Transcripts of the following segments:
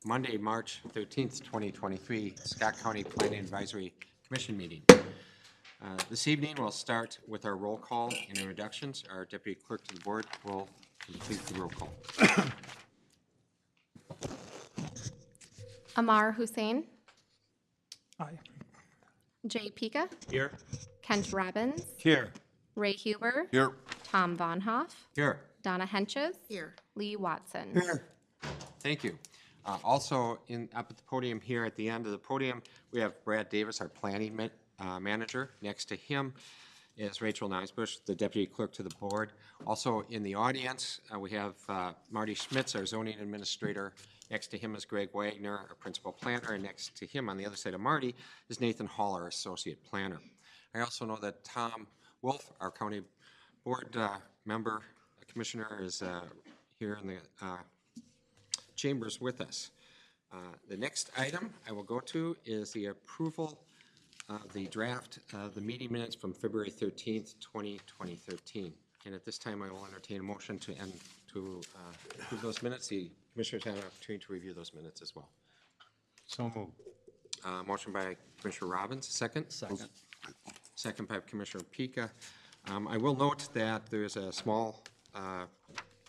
Monday, March 13th, 2023, Scott County Planning Advisory Commission meeting. This evening, we'll start with our roll call and introductions. Our Deputy Clerk to the Board will complete the roll call. Amar Hussein. Aye. Jay Pika. Here. Kent Robbins. Here. Ray Huber. Here. Tom Von Hoff. Here. Donna Henches. Here. Lee Watson. Here. Thank you. Also, up at the podium here, at the end of the podium, we have Brad Davis, our planning manager. Next to him is Rachel Neisbush, the Deputy Clerk to the Board. Also in the audience, we have Marty Schmitz, our zoning administrator. Next to him is Greg Wagner, our principal planner, and next to him on the other side of Marty is Nathan Hall, our associate planner. I also know that Tom Wolf, our county board member, commissioner, is here in the chambers with us. The next item I will go to is the approval of the draft of the meeting minutes from February 13th, 2013. And at this time, I will entertain a motion to approve those minutes. The commissioners have an opportunity to review those minutes as well. So moved. Motion by Commissioner Robbins, second. Second. Second by Commissioner Pika. I will note that there is a small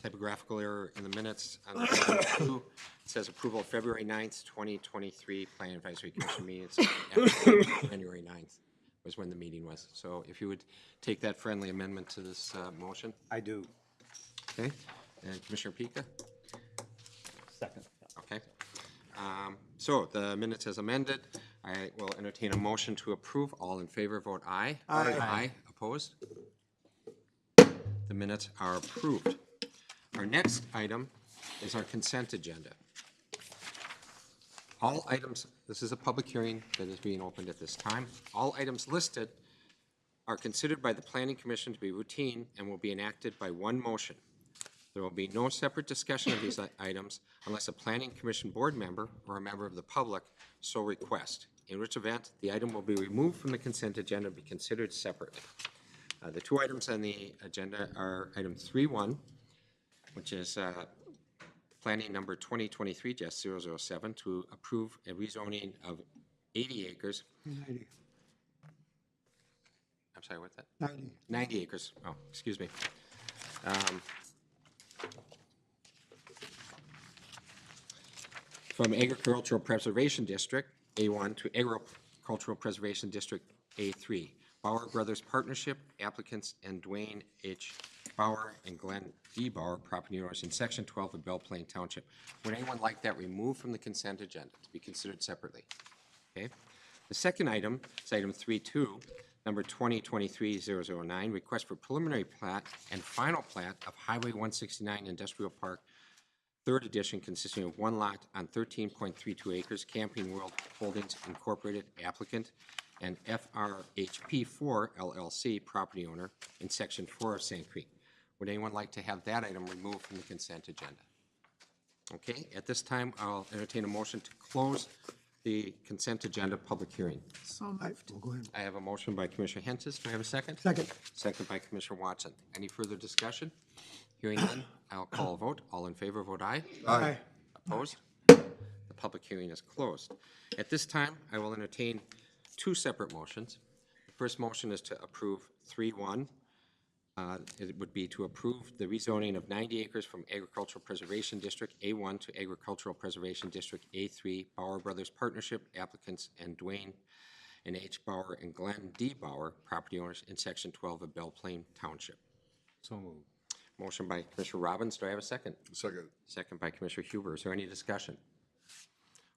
typographical error in the minutes. On item 2, it says approval of February 9th, 2023 Planning Advisory Commission meetings. January 9th was when the meeting was. So if you would take that friendly amendment to this motion. I do. Okay. And Commissioner Pika? Second. Okay. So the minutes as amended, I will entertain a motion to approve. All in favor, vote aye. Aye. Aye. Opposed? The minutes are approved. Our next item is our consent agenda. All items, this is a public hearing that is being opened at this time. All items listed are considered by the Planning Commission to be routine and will be enacted by one motion. There will be no separate discussion of these items unless a Planning Commission board member or a member of the public so request, in which event the item will be removed from the consent agenda and be considered separately. The two items on the agenda are item 3.1, which is planning number 2023-007 to approve a rezoning of 80 acres. 90. I'm sorry, what's that? 90. 90 acres. Oh, excuse me. From Agricultural Preservation District A1 to Agricultural Preservation District A3. Bauer Brothers Partnership, applicants, and Dwayne H. Bauer and Glenn D. Bauer, property owners in Section 12 of Belle Plaine Township. Would anyone like that removed from the consent agenda to be considered separately? Okay. The second item is item 3.2, number 2023-009, request for preliminary plat and final plat of Highway 169 Industrial Park, third edition, consisting of one lot on 13.32 acres, Camping World Holdings Incorporated, applicant, and FRHP4 LLC, property owner, in Section 4 of Sand Creek. Would anyone like to have that item removed from the consent agenda? Okay, at this time, I'll entertain a motion to close the consent agenda public hearing. So moved. Go ahead. I have a motion by Commissioner Hentis. Do I have a second? Second. Second by Commissioner Watson. Any further discussion? Hearing none, I'll call a vote. All in favor, vote aye. Aye. Opposed? The public hearing is closed. At this time, I will entertain two separate motions. The first motion is to approve 3.1. It would be to approve the rezoning of 90 acres from Agricultural Preservation District A1 to Agricultural Preservation District A3, Bauer Brothers Partnership, applicants, and Dwayne and H. Bauer and Glenn D. Bauer, property owners in Section 12 of Belle Plaine Township. So moved. Motion by Commissioner Robbins. Do I have a second? Second. Second by Commissioner Huber. Is there any discussion?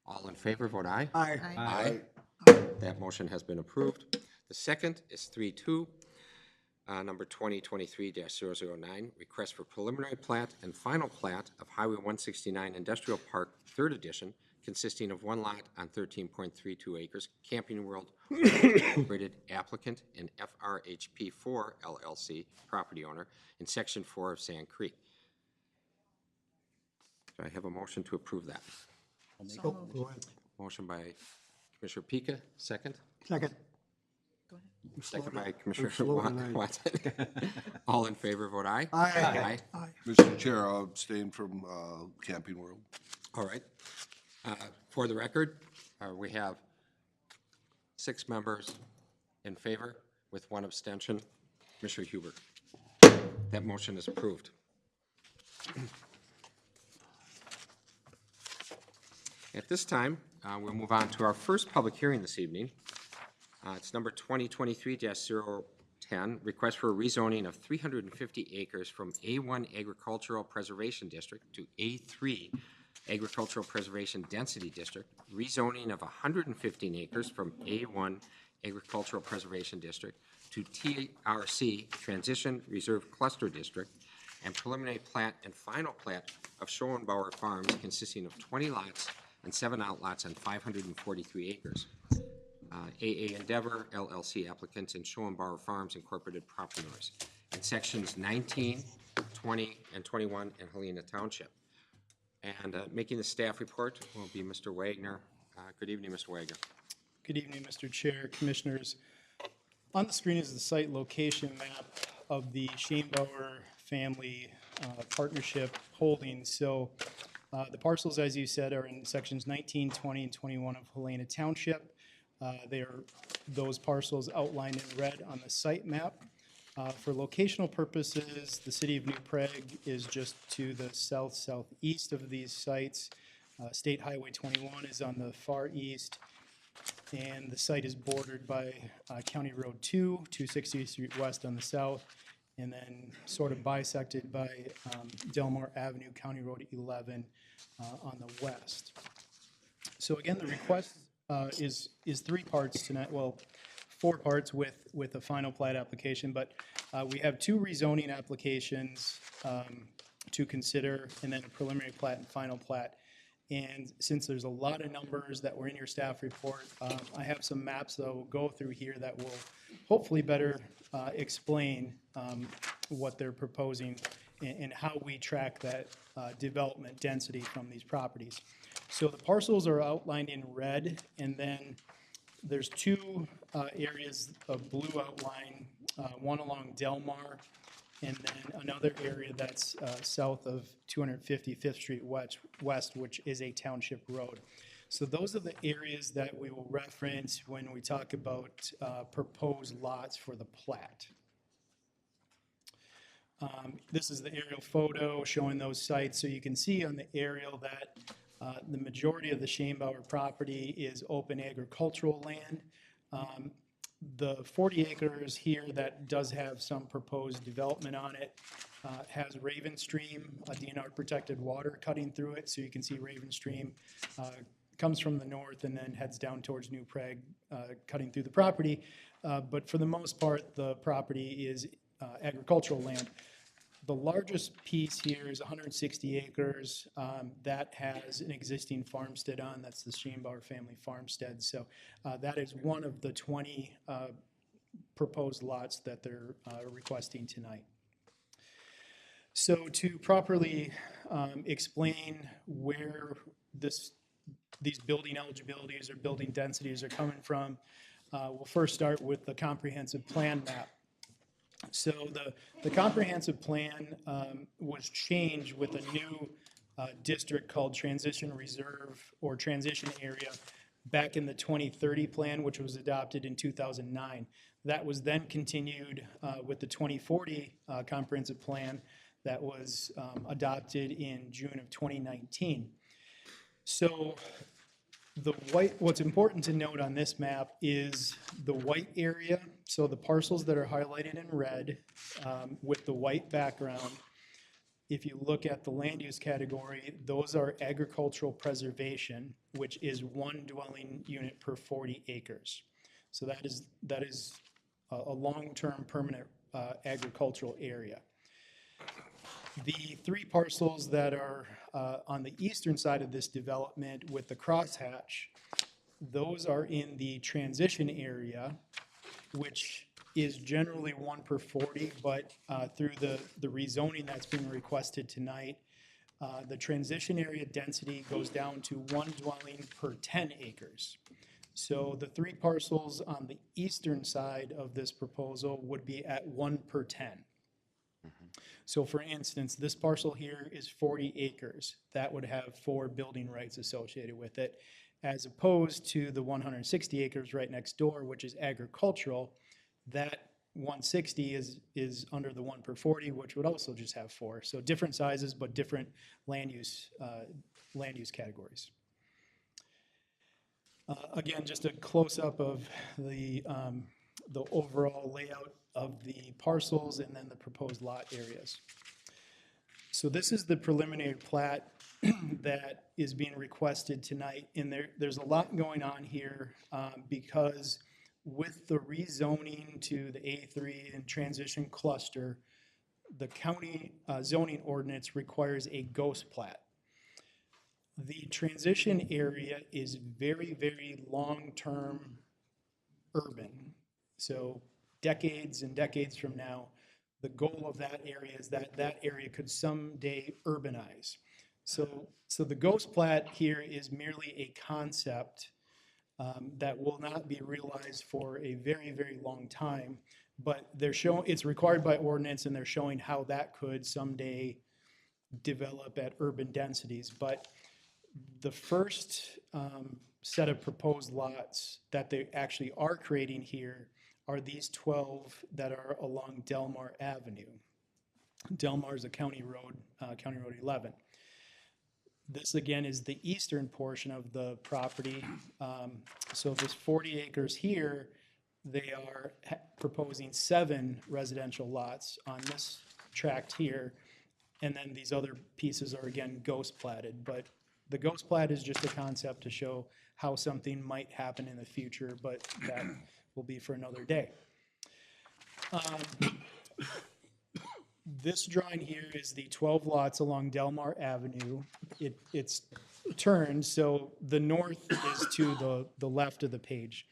All in favor, vote aye. Aye. Aye. That motion has been approved. The second is 3.2, number 2023-009, request for preliminary plat and final plat of Highway 169 Industrial Park, third edition, consisting of one lot on 13.32 acres, Camping World Incorporated, applicant, and FRHP4 LLC, property owner, in Section 4 of Sand Creek. Do I have a motion to approve that? Go ahead. Motion by Commissioner Pika, second. Second. Second by Commissioner slow tonight. Watson. All in favor, vote aye. Aye. Aye. Mr. Chair, I'll abstain from Camping World. All right. For the record, we have 6 members in favor with 1 abstention. Commissioner Huber. That motion is approved. At this time, we'll move on to our first public hearing this evening. It's number 2023-010, request for a rezoning of 350 acres from A1 Agricultural Preservation District to A3 Agricultural Preservation Density District, rezoning of 115 acres from A1 Agricultural Preservation District to TRC Transition Reserve Cluster District, and preliminary plat and final plat of Schoenbauer Farms consisting of 20 lots and 7 outlots on 543 acres. AA Endeavor LLC applicants and Schoenbauer Farms Incorporated property owners in sections 19, 20, and 21 in Helena Township. And making the staff report will be Mr. Wagner. Good evening, Mr. Wagner. Good evening, Mr. Chair, Commissioners. On the screen is the site location map of the Schoenbauer Family Partnership Holdings. So the parcels, as you said, are in sections 19, 20, and 21 of Helena Township. They are those parcels outlined in red on the site map. For locational purposes, the city of New Prague is just to the southeast of these sites. State Highway 21 is on the far east, and the site is bordered by County Road 2, 260th Street West on the south, and then sort of bisected by Delmar Avenue, County Road 11 on the west. So again, the request is 3 parts tonight, well, 4 parts with a final plat application, but we have 2 rezoning applications to consider, and then a preliminary plat and final plat. And since there's a lot of numbers that were in your staff report, I have some maps that will go through here that will hopefully better explain what they're proposing and how we track that development density from these properties. So the parcels are outlined in red, and then there's 2 areas of blue outline, one along Delmar, and then another area that's south of 255th Street West, which is a township road. So those are the areas that we will reference when we talk about proposed lots for the plat. This is the aerial photo showing those sites. So you can see on the aerial that the majority of the Schoenbauer property is open agricultural land. The 40 acres here that does have some proposed development on it has Raven Stream, a DNR protected water cutting through it. So you can see Raven Stream comes from the north and then heads down towards New Prague, cutting through the property. But for the most part, the property is agricultural land. The largest piece here is 160 acres that has an existing farmstead on. That's the Schoenbauer Family Farmstead. So that is one of the 20 proposed lots that they're requesting tonight. So to properly explain where these building eligibilities or building densities are coming from, we'll first start with the comprehensive plan map. So the comprehensive plan was changed with a new district called Transition Reserve or Transition Area back in the 2030 plan, which was adopted in 2009. That was then continued with the 2040 comprehensive plan that was adopted in June of 2019. So what's important to note on this map is the white area. So the parcels that are highlighted in red with the white background, if you look at the land use category, those are agricultural preservation, which is 1 dwelling unit per 40 acres. So that is a long-term permanent agricultural area. The 3 parcels that are on the eastern side of this development with the crosshatch, those are in the transition area, which is generally 1 per 40, but through the rezoning that's being requested tonight, the transition area density goes down to 1 dwelling per 10 acres. So the 3 parcels on the eastern side of this proposal would be at 1 per 10. So for instance, this parcel here is 40 acres. That would have 4 building rights associated with it, as opposed to the 160 acres right next door, which is agricultural. That 160 is under the 1 per 40, which would also just have 4. So different sizes, but different land use categories. Again, just a close-up of the overall layout of the parcels and then the proposed lot areas. So this is the preliminary plat that is being requested tonight. And there's a lot going on here because with the rezoning to the A3 and transition cluster, the county zoning ordinance requires a ghost plat. The transition area is very, very long-term urban. So decades and decades from now, the goal of that area is that that area could someday urbanize. So the ghost plat here is merely a concept that will not be realized for a very, very long time, but they're showing, it's required by ordinance, and they're showing how that could someday develop at urban densities. But the first set of proposed lots that they actually are creating here are these 12 that are along Delmar Avenue. Delmar is a county road, County Road 11. This again is the eastern portion of the property. So this 40 acres here, they are proposing 7 residential lots on this tract here. And then these other pieces are again ghost platted, but the ghost plat is just a concept to show how something might happen in the future, but that will be for another day. This drawing here is the 12 lots along Delmar Avenue. It's turned, so the north is to the left of the page.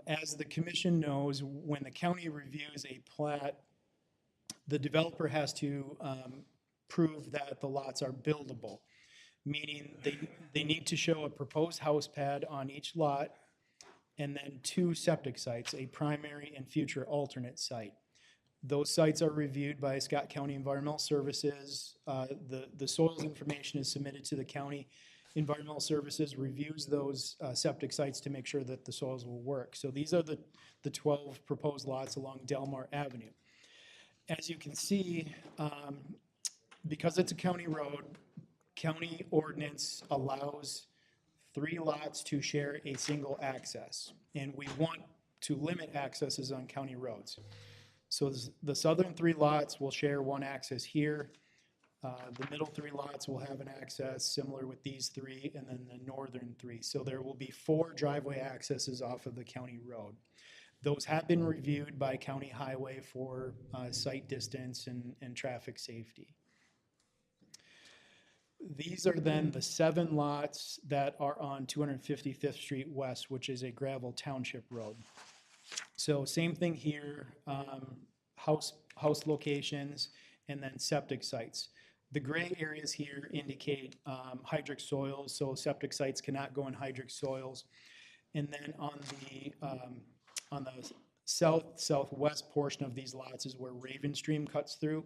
As the commission knows, when the county reviews a plat, the developer has to prove that the lots are buildable, meaning they need to show a proposed house pad on each lot and then 2 septic sites, a primary and future alternate site. Those sites are reviewed by Scott County Environmental Services. The soils information is submitted to the county. Environmental Services reviews those septic sites to make sure that the soils will work. So these are the 12 proposed lots along Delmar Avenue. As you can see, because it's a county road, county ordinance allows 3 lots to share a single access, and we want to limit accesses on county roads. So the southern 3 lots will share 1 access here. The middle 3 lots will have an access similar with these 3, and then the northern 3. So there will be 4 driveway accesses off of the county road. Those have been reviewed by county highway for site distance and traffic safety. These are then the 7 lots that are on 255th Street West, which is a gravel township road. So same thing here, house locations and then septic sites. The gray areas here indicate hydric soils, so septic sites cannot go in hydric soils. And then on the southwest portion of these lots is where Raven Stream cuts through.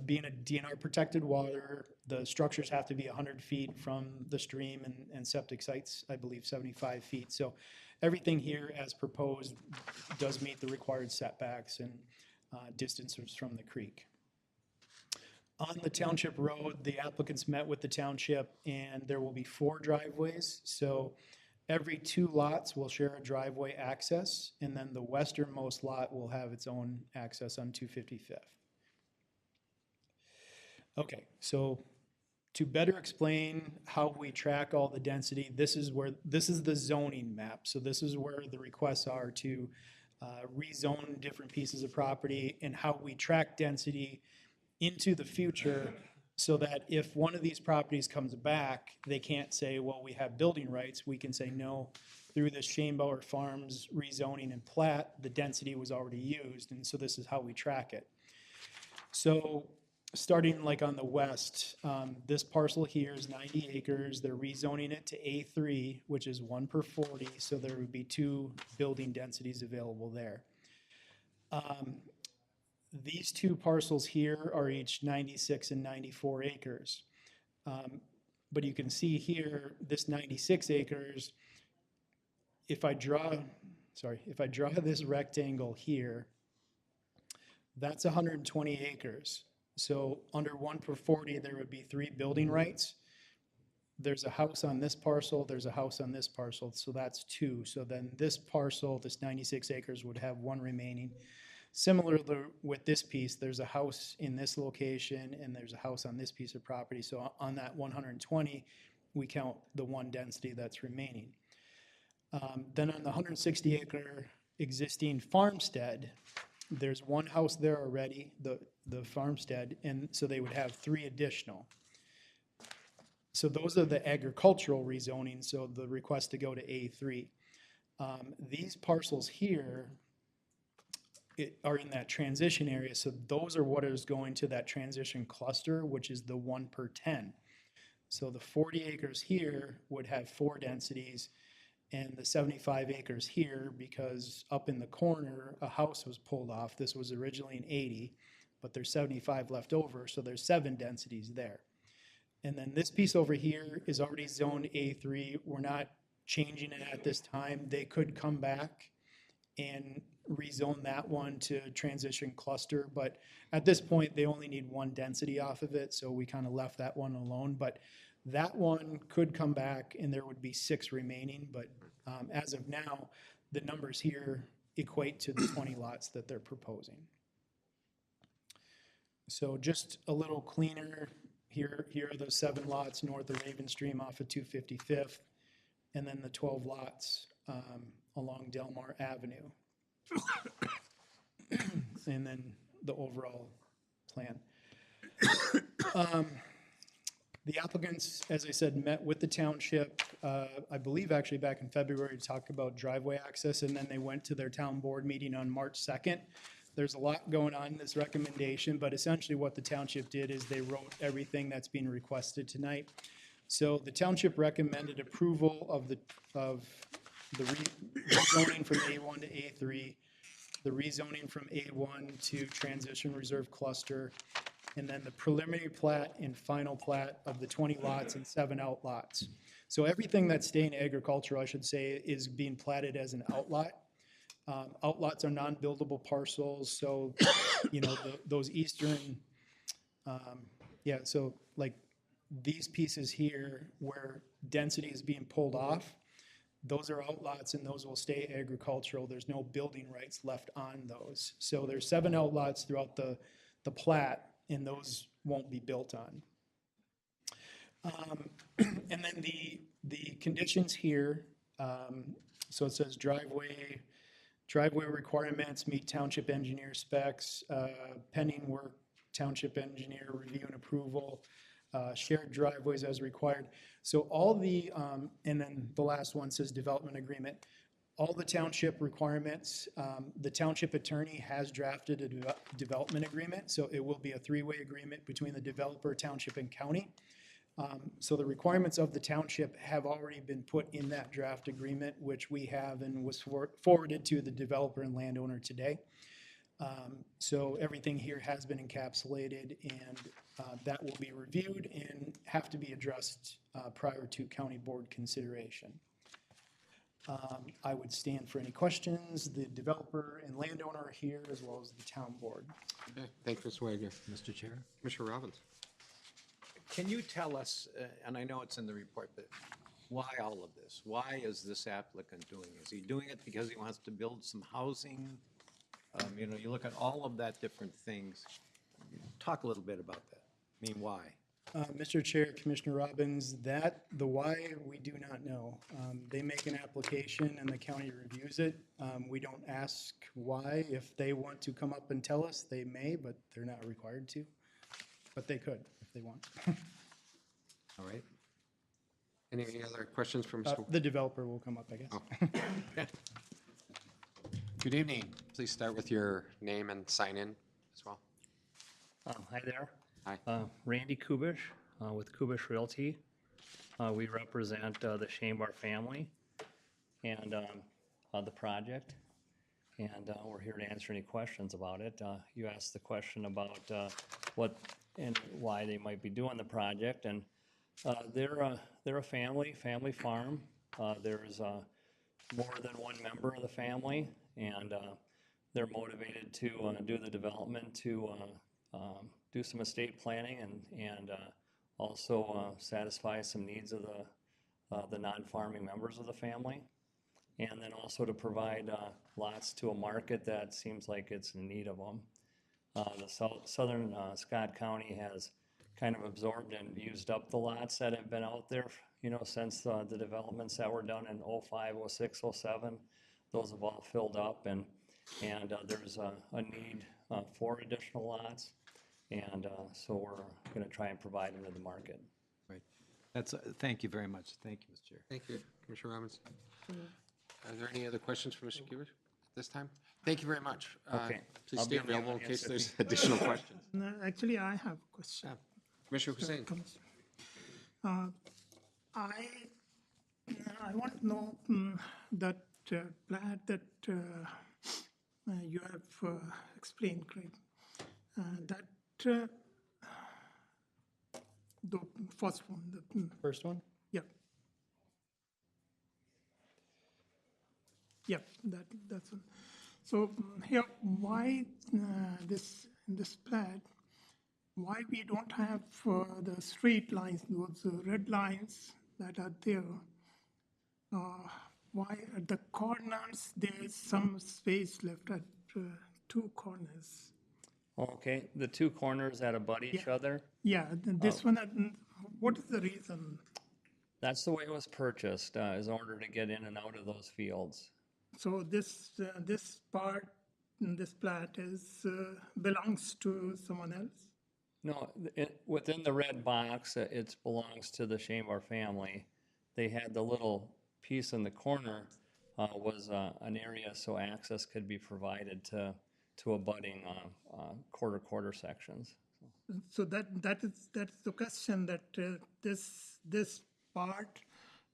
Being a DNR protected water, the structures have to be 100 feet from the stream, and septic sites, I believe, 75 feet. So everything here as proposed does meet the required setbacks and distances from the creek. On the township road, the applicants met with the township, and there will be 4 driveways. So every 2 lots will share a driveway access, and then the westernmost lot will have its own access on 255th. Okay, so to better explain how we track all the density, this is the zoning map. So this is where the requests are to rezone different pieces of property and how we track density into the future, so that if one of these properties comes back, they can't say, well, we have building rights. We can say, no, through the Schainbauer Farms rezoning and plat, the density was already used, and so this is how we track it. So starting like on the west, this parcel here is 90 acres. They're rezoning it to A3, which is 1 per 40, so there would be 2 building densities available there. These two parcels here are each 96 and 94 acres. But you can see here, this 96 acres, if I draw this rectangle here, that's 120 acres. So under 1 per 40, there would be 3 building rights. There's a house on this parcel, there's a house on this parcel, so that's 2. So then this parcel, this 96 acres, would have 1 remaining. Similar with this piece, there's a house in this location and there's a house on this piece of property. So on that 120, we count the 1 density that's remaining. Then on the 160 acre existing farmstead, there's 1 house there already, the farmstead, and so they would have 3 additional. So those are the agricultural rezoning, so the request to go to A3. These parcels here are in that transition area, so those are what is going to that transition cluster, which is the 1 per 10. So the 40 acres here would have 4 densities, and the 75 acres here, because up in the corner, a house was pulled off. This was originally an 80, but there's 75 left over, so there's 7 densities there. And then this piece over here is already zoned A3. We're not changing it at this time. They could come back and rezone that one to transition cluster, but at this point, they only need 1 density off of it, so we kind of left that one alone. But that one could come back and there would be 6 remaining, but as of now, the numbers here equate to the 20 lots that they're proposing. So just a little cleaner, here are those 7 lots north of Raven Stream off of 255th, and then the 12 lots along Delmar Avenue. And then the overall plan. The applicants, as I said, met with the township, I believe actually back in February, to talk about driveway access, and then they went to their town board meeting on March 2nd. There's a lot going on in this recommendation, but essentially what the township did is they wrote everything that's being requested tonight. So the township recommended approval of the rezoning from A1 to A3, the rezoning from A1 to transition reserve cluster, and then the preliminary plat and final plat of the 20 lots and 7 outlots. So everything that's staying agricultural, I should say, is being platted as an outlot. Outlots are non-buildable parcels, so, you know, those eastern, so like these pieces here where density is being pulled off, those are outlots and those will stay agricultural. There's no building rights left on those. So there's 7 outlots throughout the plat, and those won't be built on. And then the conditions here, so it says driveway requirements meet township engineer specs, pending work, township engineer review and approval, shared driveways as required. So all the, and then the last one says development agreement. All the township requirements, the township attorney has drafted a development agreement, so it will be a 3-way agreement between the developer, township, and county. So the requirements of the township have already been put in that draft agreement, which we have and was forwarded to the developer and landowner today. So everything here has been encapsulated, and that will be reviewed and have to be addressed prior to county board consideration. I would stand for any questions. The developer and landowner are here, as well as the town board. Okay, thanks, Mr. Wagner. Mr. Chair? Commissioner Robbins. Can you tell us, and I know it's in the report, but why all of this? Why is this applicant doing this? Is he doing it because he wants to build some housing? You know, you look at all of that different things. Talk a little bit about that. I mean, why? Mr. Chair, Commissioner Robbins, the why, we do not know. They make an application and the county reviews it. We don't ask why. If they want to come up and tell us, they may, but they're not required to. But they could if they want. All right. Any other questions from Mr. The developer will come up, I guess. Oh. Good evening. Please start with your name and sign in as well. Hi there. Hi. Randy Kubish with Kubish Realty. We represent the Shanebar family and the project. and we're here to answer any questions about it. You asked the question about what and why they might be doing the project, and they're a family farm. There's more than one member of the family, and they're motivated to do the development, to do some estate planning, and also satisfy some needs of the non-farming members of the family, and then also to provide lots to a market that seems like it's in need of them. The southern Scott County has kind of absorbed and used up the lots that have been out there, since the developments that were done in '05, '06, '07. Those have all filled up, and there's a need for additional lots, and so we're going to try and provide them to the market. Right. Thank you very much. Thank you, Mr. Chair. Thank you, Commissioner Robbins. Are there any other questions for Mr. Kubich at this time? Thank you very much. Okay. Please I'll stay be in the available in audience case if there's additional questions. No, actually, I have a question. Commissioner Hussein. I want to know that plat that you have explained, Craig. That the first one, First one? yeah, yeah, that's one. So here, why this plat? Why we don't have the straight lines, those red lines that are there? Why at the corners there is some space left at two corners? Okay, the two corners that abut each other, Yeah, this one. What is the reason? that's the way it was purchased, is in order to get in and out of those fields. So this part, this plat is belongs to someone else. No, within the red box, it belongs to the Shambar family. They had the little piece in the corner was an area so access could be provided to abutting quarter sections. So that's the question, that this part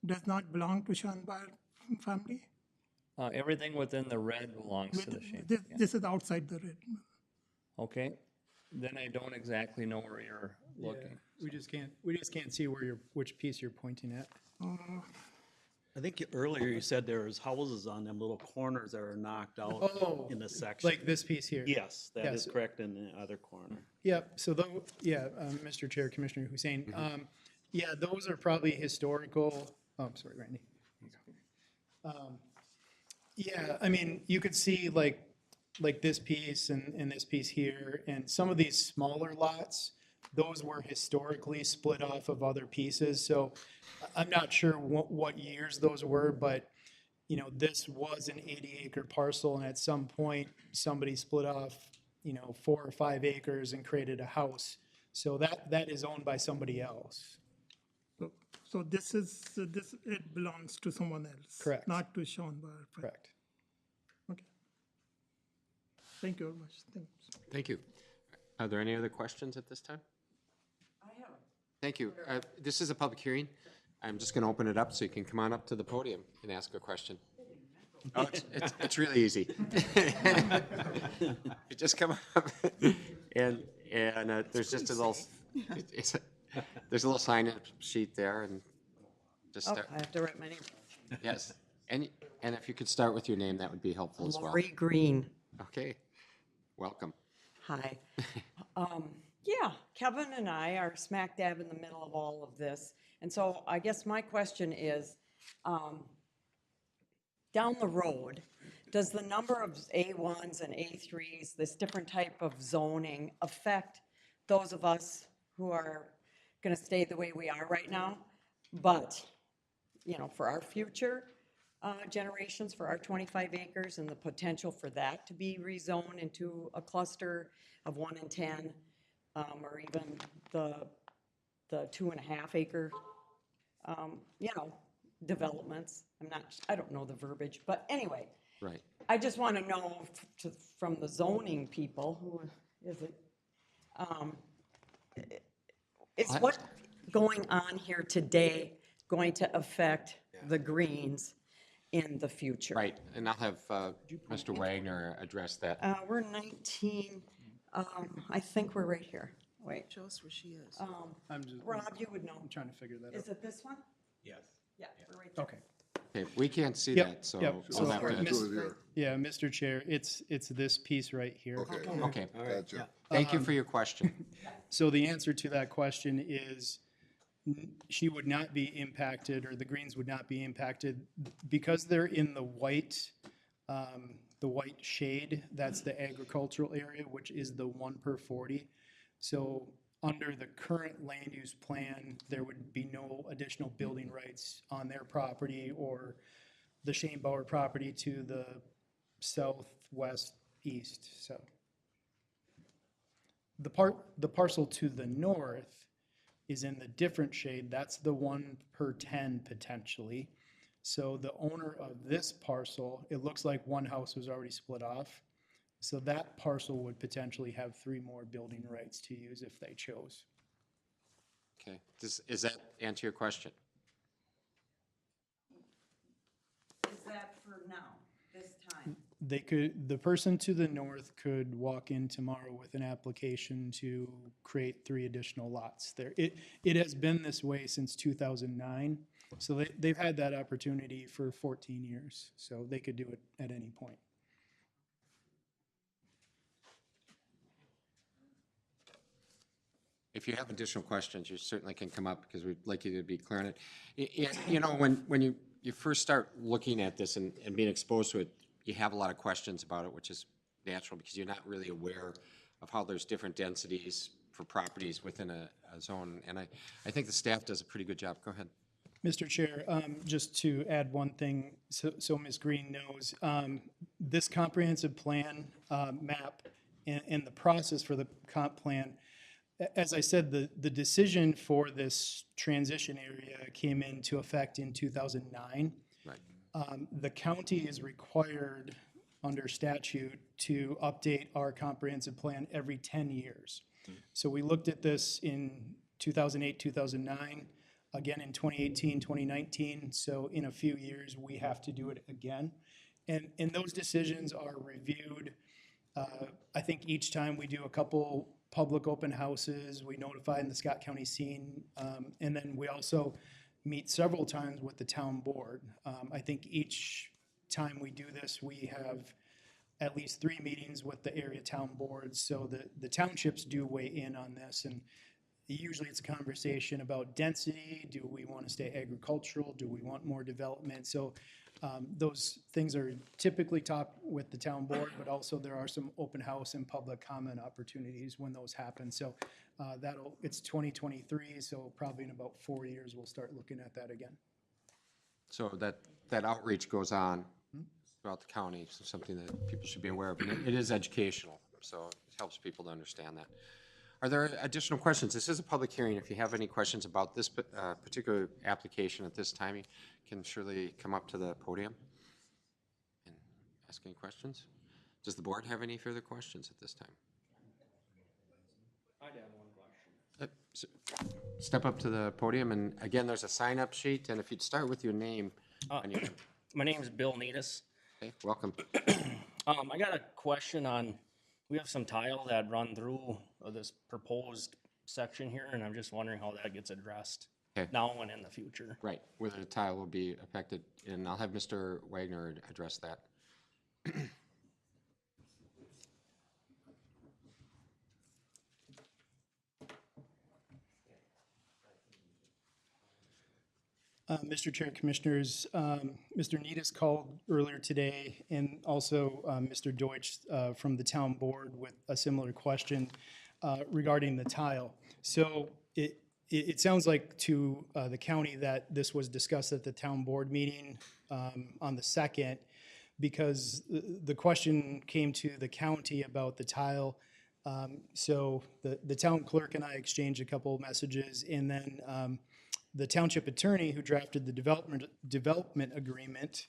does not belong to Shanbar family. Everything within the red belongs to the Shambar. This is outside the red. Okay, then I don't exactly know where you're looking. We just can't see which piece you're pointing at. I think earlier you said there was houses on them little corners that are knocked out Oh, in the section. like this piece here. Yes, that is Yes. correct in the other corner. Yep, so Mr. Chair, Commissioner Hussein, yeah, those are probably historical, oh, I'm sorry, Randy. Yeah, I mean, you could see like this piece and this piece here, and some of these smaller lots, those were historically split off of other pieces, so I'm not sure what years those were, but, this was an 80-acre parcel, and at some point, somebody split off, 4 or 5 acres and created a house. So that is owned by somebody else. So this it belongs to someone else. Correct. Not to Shanbar. Correct. Okay. Thank you very much. Thanks. Thank you. Are there any other questions at this time? I have. Thank you. This is a public hearing. I'm just going to open it up so you can come on up to the podium and ask a question. Oh, it's really easy. You just come up and there's just a little, there's a little sign-in sheet there, and just Oh, start. I have to write my name. Yes. And if you could start with your name, that would be helpful as well. Lori Green. Okay. Welcome. Hi. Yeah, Kevin and I are smack dab in the middle of all of this. And so I guess my question is, down the road, does the number of A1s and A3s, this different type of zoning, affect those of us who are going to stay the way we are right now? But, for our future generations, for our 25 acres and the potential for that to be rezoned into a cluster of 1 and 10, or even the 2.5 acre, developments. I don't know the verbiage, but anyway. Right. I just want to know from the zoning people, who is it? Is what going on here today going to affect the greens? in the future. Right, and I'll have Mr. Wagner address that. We're 19, I think we're right here. Wait, Show us where she is. I'm just, Rob, you would know. I'm trying to figure that Is out. it this one? Yes. Yeah, we're right there. Okay. Okay, we can't see Yep, that, so yep. we'll So have for to, Miss- Do it here. Yeah, Mr. Chair, it's this piece right here. Okay, okay. gotcha. Thank you for your question. So the answer to that question is she would not be impacted, or the greens would not be impacted because they're in the white shade. That's the agricultural area, which is the 1/40. So under the current land use plan, there would be no additional building rights on their property or the Shane Bauer property to the southwest east, so. The parcel to the north is in the different shade, that's the 1/10 potentially. So the owner of this parcel, it looks like one house was already split off. So that parcel would potentially have 3 more building rights to use if they chose. Okay, does that answer your question? Is that for now, this time? The person to the north could walk in tomorrow with an application to create 3 additional lots there. It has been this way since 2009, so they've had that opportunity for 14 years, so they could do it at any point. If you have additional questions, you certainly can come up because we'd like you to be clear on it. You know, when you first start looking at this and being exposed to it, you have a lot of questions about it, which is natural because you're not really aware of how there's different densities for properties within a zone. And I think the staff does a pretty good job. Go ahead. Mr. Chair, just to add one thing, so Ms. Green knows, this comprehensive plan map and the process for the comp plan, as I said, the decision for this transition area came into effect in 2009. Right. The county is required under statute to update our comprehensive plan every 10 years. So we looked at this in 2008, 2009, again in 2018, 2019. So in a few years, we have to do it again. And those decisions are reviewed. I think each time we do a couple public open houses, we notify in the Scott County scene, and then we also meet several times with the town board. I think each time we do this, we have at least 3 meetings with the area town boards, so the townships do weigh in on this, and usually it's a conversation about density. Do we want to stay agricultural? Do we want more development? So those things are typically talked with the town board, but also there are some open house and public comment opportunities when those happen. So it's 2023, so probably in about 4 years, we'll start looking at that again. So that outreach goes on throughout the county, so something that people should be aware of. And it is educational, so it helps people to understand that. Are there additional questions? This is a public hearing. If you have any questions about this particular application at this time, you can surely come up to the podium and ask any questions. Does the board have any further questions at this time? I'd have one question. Step up to the podium, and again, there's a sign-up sheet, and if you'd start with your name. on your- My name is Bill Neatis. Okay, welcome. I got a question on, we have some tile that run through this proposed section here, and I'm just wondering how that gets addressed Okay. now and in the future. Right, whether the tile will be affected, and I'll have Mr. Wagner address that. Mr. Chair, Commissioners, Mr. Neatis called earlier today, and also Mr. Deutsch from the town board with a similar question regarding the tile. So it sounds like to the county that this was discussed at the town board meeting on the 2nd, because the question came to the county about the tile. So the town clerk and I exchanged a couple of messages, and then the township attorney who drafted the development agreement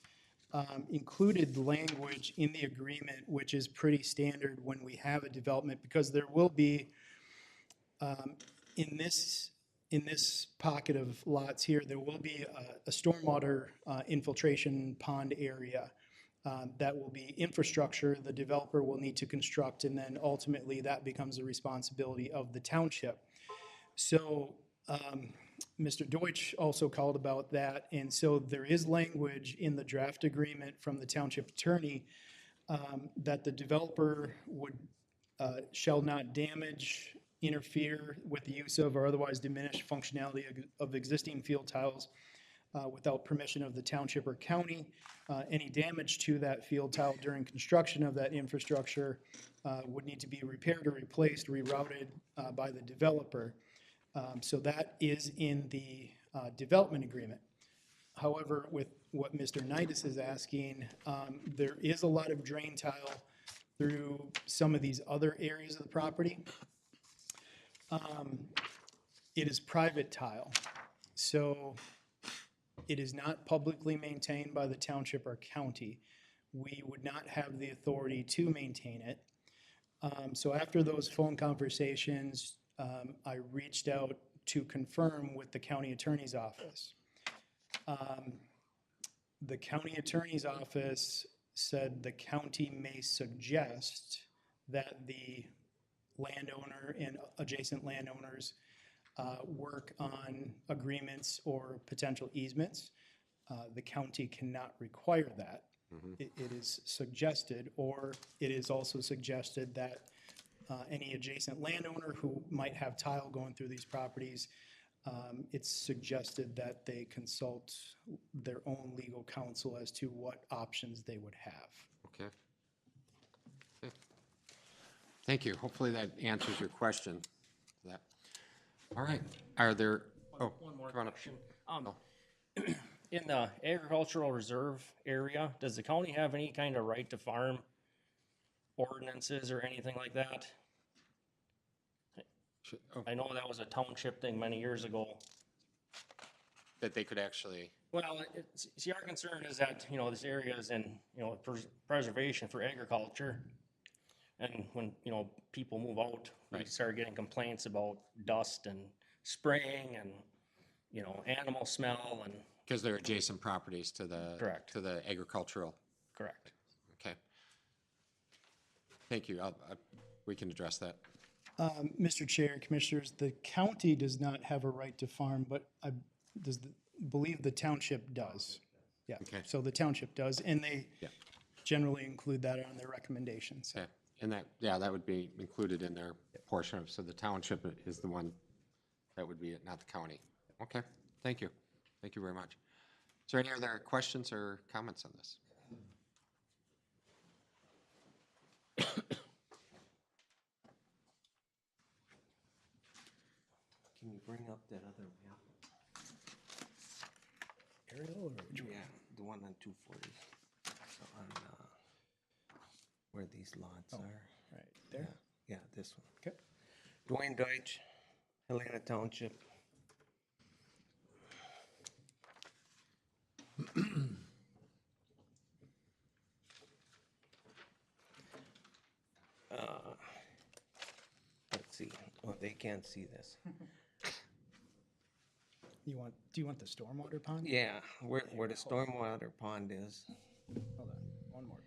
included language in the agreement, which is pretty standard when we have a development, because there will be, in in this pocket of lots here, there will be a stormwater infiltration pond area that will be infrastructure the developer will need to construct, and then ultimately that becomes the responsibility of the township. So Mr. Deutsch also called about that, and so there is language in the draft agreement from the township attorney that the developer would, shall not damage, interfere with the use of, or otherwise diminish functionality of existing field tiles without permission of the township or county. Any damage to that field tile during construction of that infrastructure would need to be repaired or replaced, rerouted by the developer. So that is in the development agreement. However, with what Mr. Knightis is asking, there is a lot of drain tile through some of these other areas of the property. It is private tile, so it is not publicly maintained by the township or county. We would not have the authority to maintain it. So after those phone conversations, I reached out to confirm with the county attorney's office. The county attorney's office said the county may suggest that the landowner and adjacent landowners work on agreements or potential easements. The county cannot require that. It is suggested, or it is also suggested that any adjacent landowner who might have tile going through these properties, it's suggested that they consult their own legal counsel as to what options they would have. Okay. Okay. Thank you. Hopefully that answers your question. That. All right. Are there, One more come on up. question. In the agricultural reserve area, does the county have any kind of right to farm ordinances or anything like that? Oh, I know that was a township thing many years ago. that they could actually, Well, see, our concern is that, you know, this area is in, you know, preservation for agriculture. And when, you know, people move out, we Right. start getting complaints about dust and spraying and, you know, animal smell and, because they're adjacent properties to the. Correct. To the agricultural. correct. Okay. Thank you. We can address that. Mr. Chair, Commissioners, the county does not have a right to farm, but I believe the township does. Yeah, Okay. so the township does, and they Yeah. generally include that on their recommendations. Okay. And that, yeah, that would be included in their portion of, so the township is the one that would be it, not the county. Okay. Thank you. Thank you very much. Is there any other questions or comments on this? Can you bring up that other map? Ariel, or which one? Yeah, the one on 240. So on, where these lots are. Right there? Yeah, this one. Okay. Dwayne Deutsch, Helena Township. Let's see. Oh, they can't see this. Do you want the stormwater pond? Yeah, where the stormwater pond is. Hold on, one more.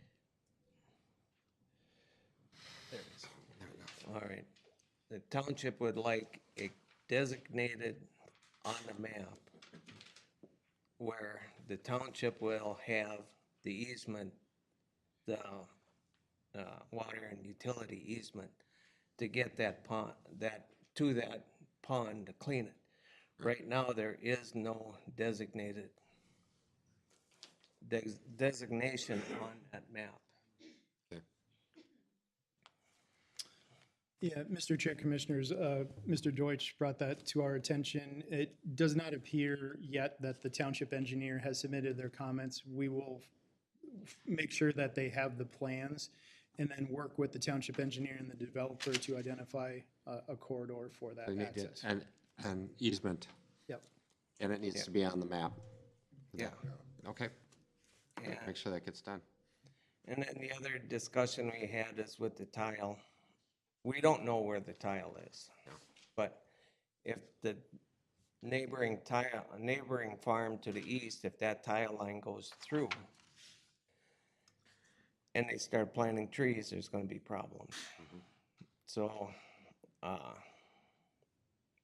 There it is. All right. The township would like it designated on the map where the township will have the easement, the water and utility easement to get that pond, to that pond to clean it. Right now, there is no designated designation on that map. Okay. Yeah, Mr. Chair, Commissioners, Mr. Deutsch brought that to our attention. It does not appear yet that the township engineer has submitted their comments. We will make sure that they have the plans and then work with the township engineer and the developer to identify a corridor for that They need to- access. An easement, Yep. and it needs to be on the map. Yeah. Okay. Yeah. Make sure that gets done. And then the other discussion we had is with the tile. We don't know where the tile is. But if the neighboring farm to the east, if that tile line goes through and they start planting trees, there's gonna be problems. So,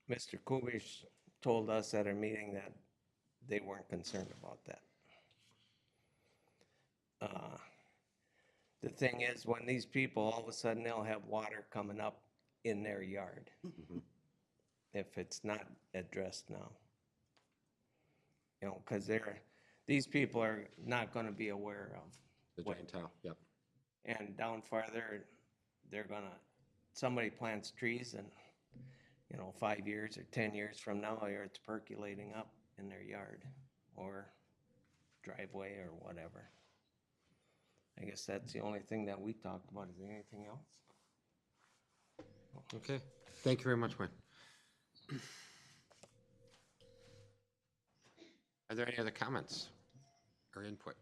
Mr. Kubish told us at our meeting that they weren't concerned about that. The thing is, when these people, all of a sudden, they'll have water coming up in their yard if it's not addressed now. You know, because these people are not gonna be aware of. The giant tile, yep. And down farther, somebody plants trees and, 5 years or 10 years from now, it's percolating up in their yard or driveway or whatever. I guess that's the only thing that we talked about. Is there anything else? Okay, thank you very much, Wayne. Are there any other comments or input?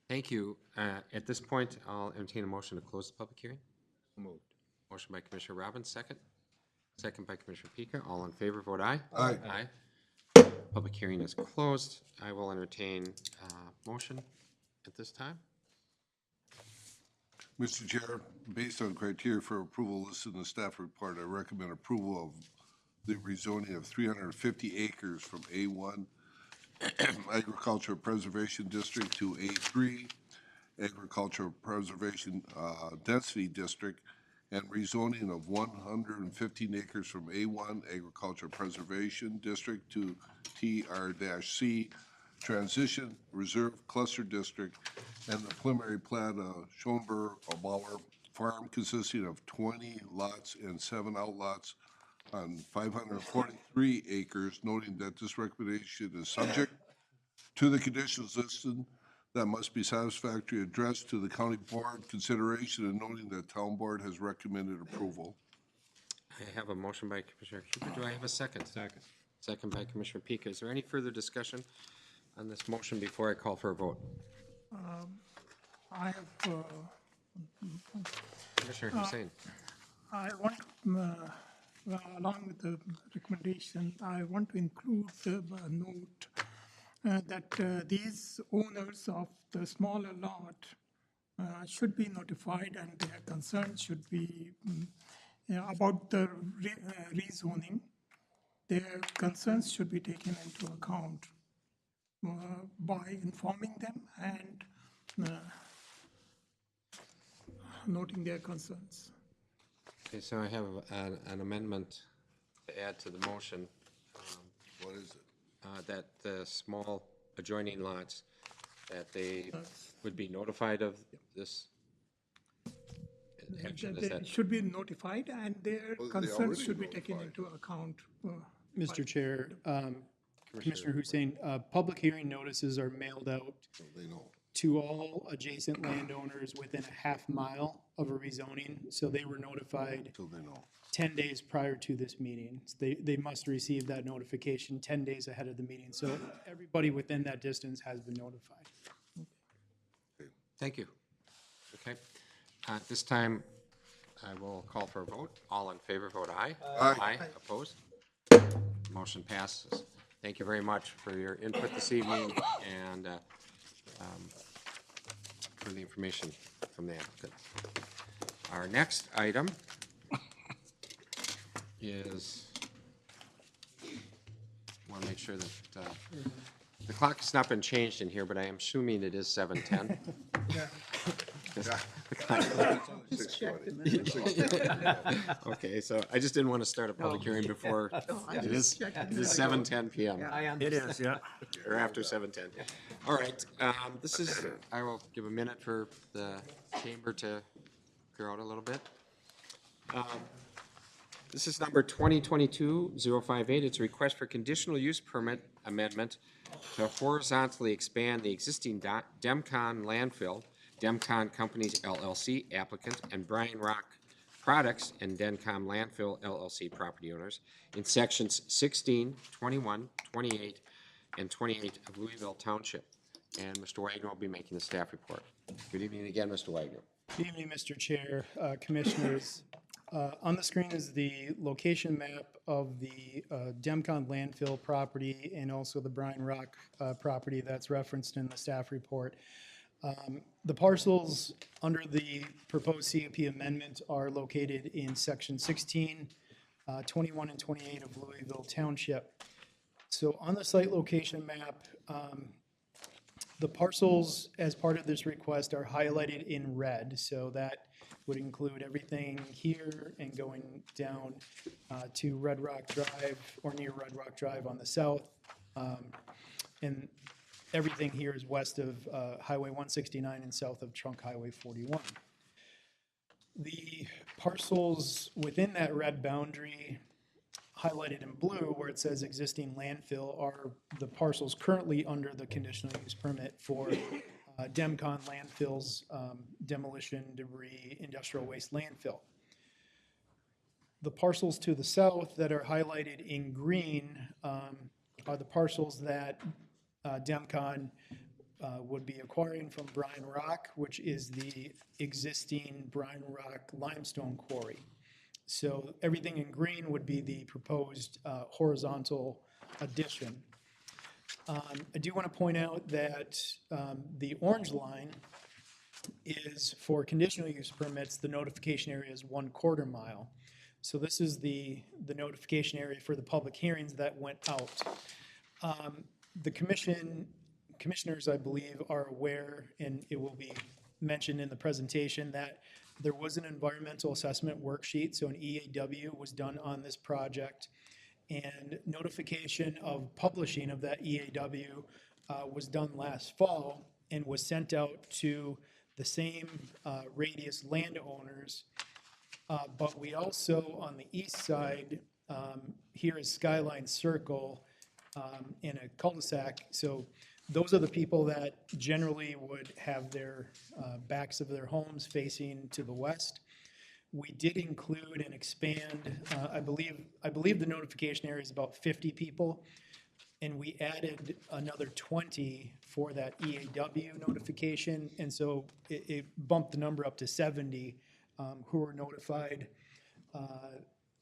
Thank you. At this point, I'll entertain a motion to close the public hearing. Moved. Motion by Commissioner Robbins, second. Second by Commissioner Pika. All in favor, vote aye. Aye. Aye. Public hearing is closed. I will entertain motion at this time. Mr. Chair, based on criteria for approval listed in the staff report, I recommend approval of the rezoning of 350 acres from A1 Agricultural Preservation District to A3 Agricultural Preservation Density District, and rezoning of 115 acres from A1 Agricultural Preservation District to TR-C Transition Reserve Cluster District, and the preliminary plat of Schoenberg-Bauer Farm consisting of 20 lots and 7 outlots on 543 acres, noting that this recommendation is subject to the conditions listed that must be satisfactorily addressed to the county board consideration, and noting that town board has recommended approval. I have a motion by Commissioner Cooper. Do I have a second? Second. Second by Commissioner Pika. Is there any further discussion on this motion before I call for a vote? I have, Commissioner Hussein. I want, along with the recommendation, I want to include the note that these owners of the smaller lot should be notified, and their concerns should be about the rezoning. Their concerns should be taken into account by informing them and noting their concerns. Okay, so I have an amendment to add to the motion. What is it? That the small adjoining lots, that they would be notified of this action. Is They that, should be notified, and their Well, they concerns already should be taken notified. into account. Mr. Chair, Commissioner Hussein, public hearing notices are mailed out So they know. to all adjacent landowners within a half mile of a rezoning, so they were notified So they know. 10 days prior to this meeting. So they must receive that notification 10 days ahead of the meeting, so everybody within that distance has been notified. thank you. Okay. At this time, I will call for a vote. All in favor, vote aye. Aye. Opposed? Motion passes. Thank you very much for your input this evening and for the information from the applicant. Our next item is, want to make sure that the clock has not been changed in here, but I am assuming it is 7:10. Okay, so I just didn't want to start a public hearing before, it is 7:10 PM. It is, yeah. Or after 7:10. All right, this is, I will give a minute for the chamber to clear out a little bit. This is number 2022-058. It's a request for conditional use permit amendment to horizontally expand the existing Demcon landfill. Demcon Companies LLC applicant and Bryan Rock Products and Demcon Landfill LLC property owners in sections 16, 21, 28, and 28 of Louisville Township. And Mr. Wagner will be making the staff report. Good evening again, Mr. Wagner. Good evening, Mr. Chair, Commissioners. On the screen is the location map of the Demcon landfill property and also the Brine Rock property that's referenced in the staff report. The parcels under the proposed CUP amendment are located in section 16, 21, and 28 of Louisville Township. So on the site location map, the parcels as part of this request are highlighted in red. So that would include everything here and going down to Red Rock Drive or near Red Rock Drive on the south. And everything here is west of Highway 169 and south of Trunk Highway 41. The parcels within that red boundary highlighted in blue where it says existing landfill are the parcels currently under the conditional use permit for Demcon landfills, demolition, debris, industrial waste landfill. The parcels to the south that are highlighted in green are the parcels that Demcon would be acquiring from Brine Rock, which is the existing Brine Rock limestone quarry. So everything in green would be the proposed horizontal addition. I do want to point out that the orange line is for conditional use permits, the notification area is 1/4 mile. So this is the notification area for the public hearings that went out. The commissioners, I believe, are aware, and it will be mentioned in the presentation, that there was an environmental assessment worksheet, so an EAW was done on this project, and notification of publishing of that EAW was done last fall and was sent out to the same radius landowners. But we also, on the east side, here is Skyline Circle in a cul-de-sac. So those are the people that generally would have their backs of their homes facing to the west. We did include and expand, I believe the notification area is about 50 people, and we added another 20 for that EAW notification, and so it bumped the number up to 70 who were notified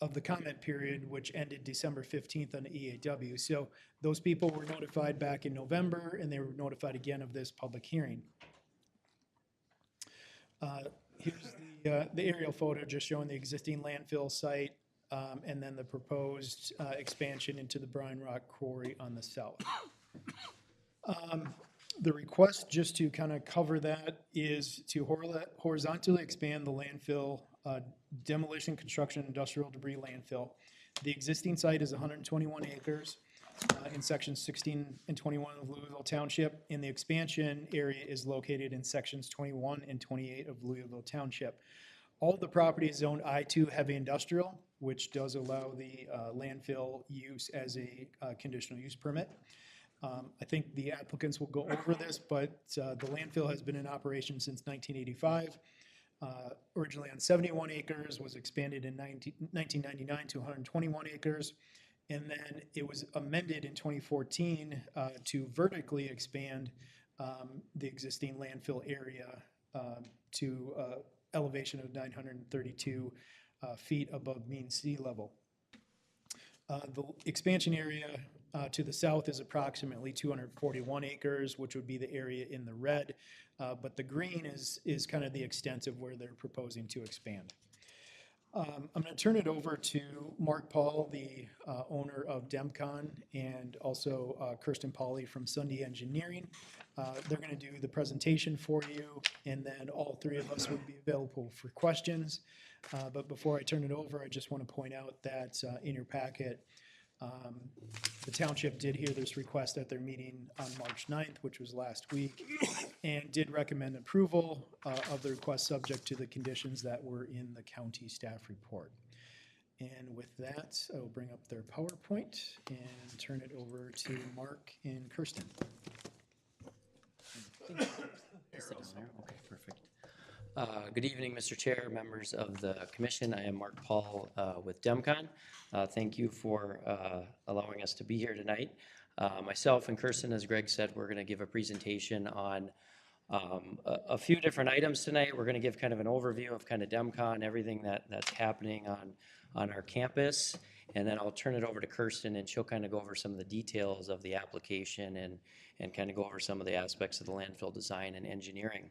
of the comment period, which ended December 15th on the EAW. So those people were notified back in November, and they were notified again of this public hearing. Here's the aerial photo just showing the existing landfill site and then the proposed expansion into the Brine Rock Quarry on the south. The request, just to kind of cover that, is to horizontally expand the landfill demolition, construction, industrial debris landfill. The existing site is 121 acres in sections 16 and 21 of Louisville Township, and the expansion area is located in sections 21 and 28 of Louisville Township. All of the property is zoned I2 heavy industrial, which does allow the landfill use as a conditional use permit. I think the applicants will go over this, but the landfill has been in operation since 1985. Originally on 71 acres, was expanded in 1999 to 121 acres. And then it was amended in 2014 to vertically expand the existing landfill area to elevation of 932 feet above mean sea level. The expansion area to the south is approximately 241 acres, which would be the area in the red, but the green is kind of the extent of where they're proposing to expand. I'm going to turn it over to Mark Paul, the owner of Demcon, and also Kirsten Pauley from Sunday Engineering. They're going to do the presentation for you, and then all three of us would be available for questions. But before I turn it over, I just want to point out that in your packet, the township did hear this request at their meeting on March 9th, which was last week, and did recommend approval of the request subject to the conditions that were in the county staff report. And with that, I will bring up their PowerPoint and turn it over to Mark and Kirsten. Okay, perfect. Good evening, Mr. Chair, members of the commission. I am Mark Paul with Demcon. Thank you for allowing us to be here tonight. Myself and Kirsten, as Greg said, we're going to give a presentation on A few different items tonight. We're going to give kind of an overview of kind of DEMCON, everything that's happening on our campus. And then I'll turn it over to Kirsten, and she'll kind of go over some of the details of the application and kind of go over some of the aspects of the landfill design and engineering.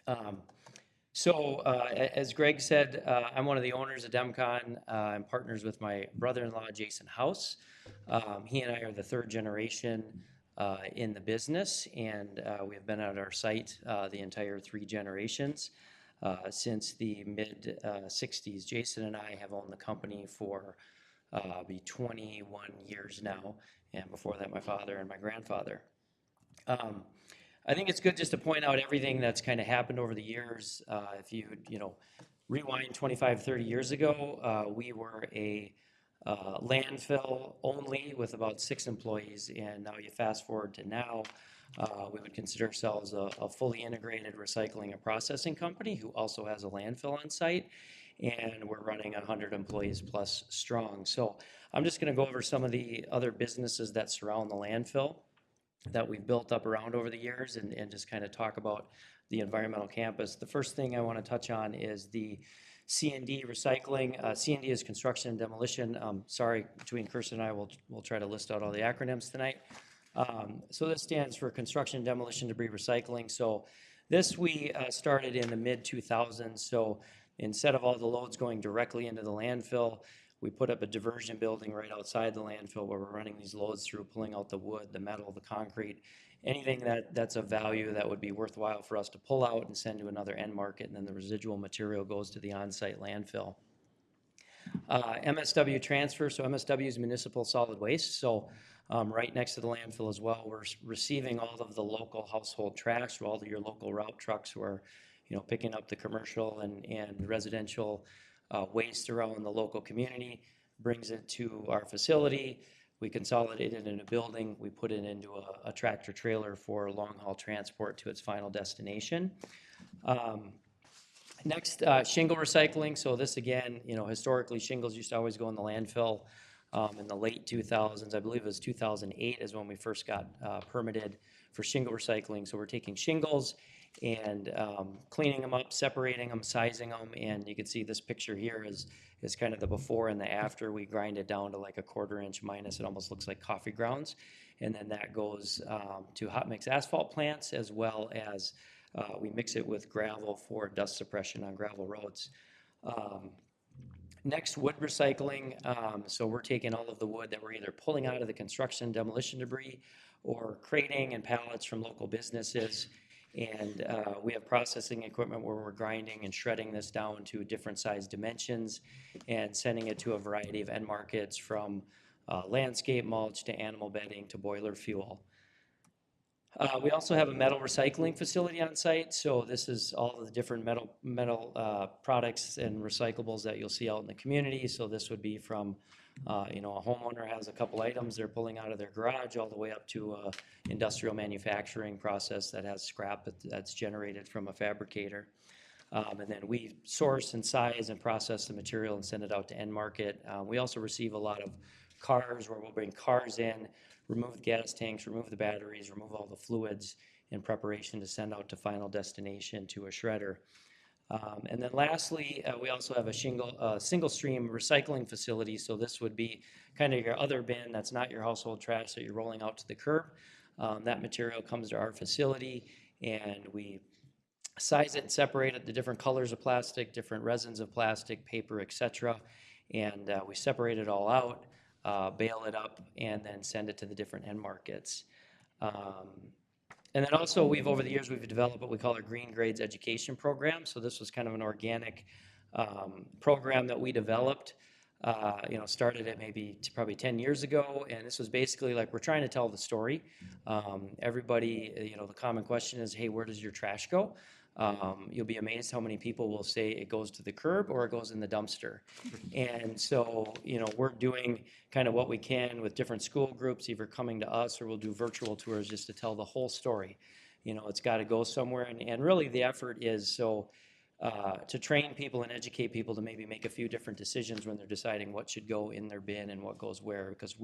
As Greg said, I'm one of the owners of DEMCON. I'm partners with my brother-in-law, Jason House. He and I are the third generation in the business, and we have been at our site the entire 3 generations since the mid-60s. Jason and I have owned the company for be 21 years now, and before that, my father and my grandfather. I think it's good just to point out everything that's kind of happened over the years. If you rewind 25, 30 years ago, we were a landfill only with about 6 employees, and now you fast forward to now, we would consider ourselves a fully integrated recycling and processing company who also has a landfill on site, and we're running 100 employees plus strong. So I'm just going to go over some of the other businesses that surround the landfill that we've built up around over the years, and just kind of talk about the environmental campus. The first thing I want to touch on is the C&D recycling. C&D is construction and demolition. Sorry, between Kirsten and I, we'll try to list out all the acronyms tonight. So this stands for construction, demolition, debris recycling. So this we started in the mid-2000s. So instead of all the loads going directly into the landfill, we put up a diversion building right outside the landfill where we're running these loads through, pulling out the wood, the metal, the concrete, anything that's of value that would be worthwhile for us to pull out and send to another end market, and then the residual material goes to the on-site landfill. MSW transfer, so MSW is municipal solid waste, so right next to the landfill as well, we're receiving all of the local household trash, so all of your local route trucks who are picking up the commercial and residential waste around the local community, brings it to our facility. We consolidate it in a building. We put it into a tractor trailer for long haul transport to its final destination. Next, shingle recycling. So this again, historically shingles used to always go in the landfill in the late 2000s. I believe it was 2008 is when we first got permitted for shingle recycling. So we're taking shingles and cleaning them up, separating them, sizing them, and you can see this picture here is kind of the before and the after. We grind it down to like a 1/4 inch minus. It almost looks like coffee grounds, and then that goes to hot mix asphalt plants, as well as we mix it with gravel for dust suppression on gravel roads. Next, wood recycling. So we're taking all of the wood that we're either pulling out of the construction demolition debris or crating and pallets from local businesses. And we have processing equipment where we're grinding and shredding this down to different size dimensions and sending it to a variety of end markets, from landscape mulch to animal bedding to boiler fuel. We also have a metal recycling facility on site. So this is all of the different metal products and recyclables that you'll see out in the community. So this would be from a homeowner has a couple items they're pulling out of their garage, all the way up to a industrial manufacturing process that has scrap that's generated from a fabricator. And then we source and size and process the material and send it out to end market. We also receive a lot of cars, where we'll bring cars in, remove the gas tanks, remove the batteries, remove all the fluids in preparation to send out to final destination to a shredder. And then lastly, we also have a single stream recycling facility. So this would be kind of your other bin that's not your household trash that you're rolling out to the curb. That material comes to our facility, and we size it and separate it, the different colors of plastic, different resins of plastic, paper, etc. And we separate it all out, bale it up, and then send it to the different end markets. And then also over the years, we've developed what we call our Green Grades Education Program. So this was kind of an organic program that we developed, started it probably 10 years ago. And this was basically like, we're trying to tell the story. Everybody, the common question is, hey, where does your trash go? You'll be amazed how many people will say it goes to the curb or it goes in the dumpster. And so, we're doing kind of what we can with different school groups, either coming to us or we'll do virtual tours just to tell the whole story. It's got to go somewhere. And really the effort is to train people and educate people to maybe make a few different decisions when they're deciding what should go in their bin and what goes where, because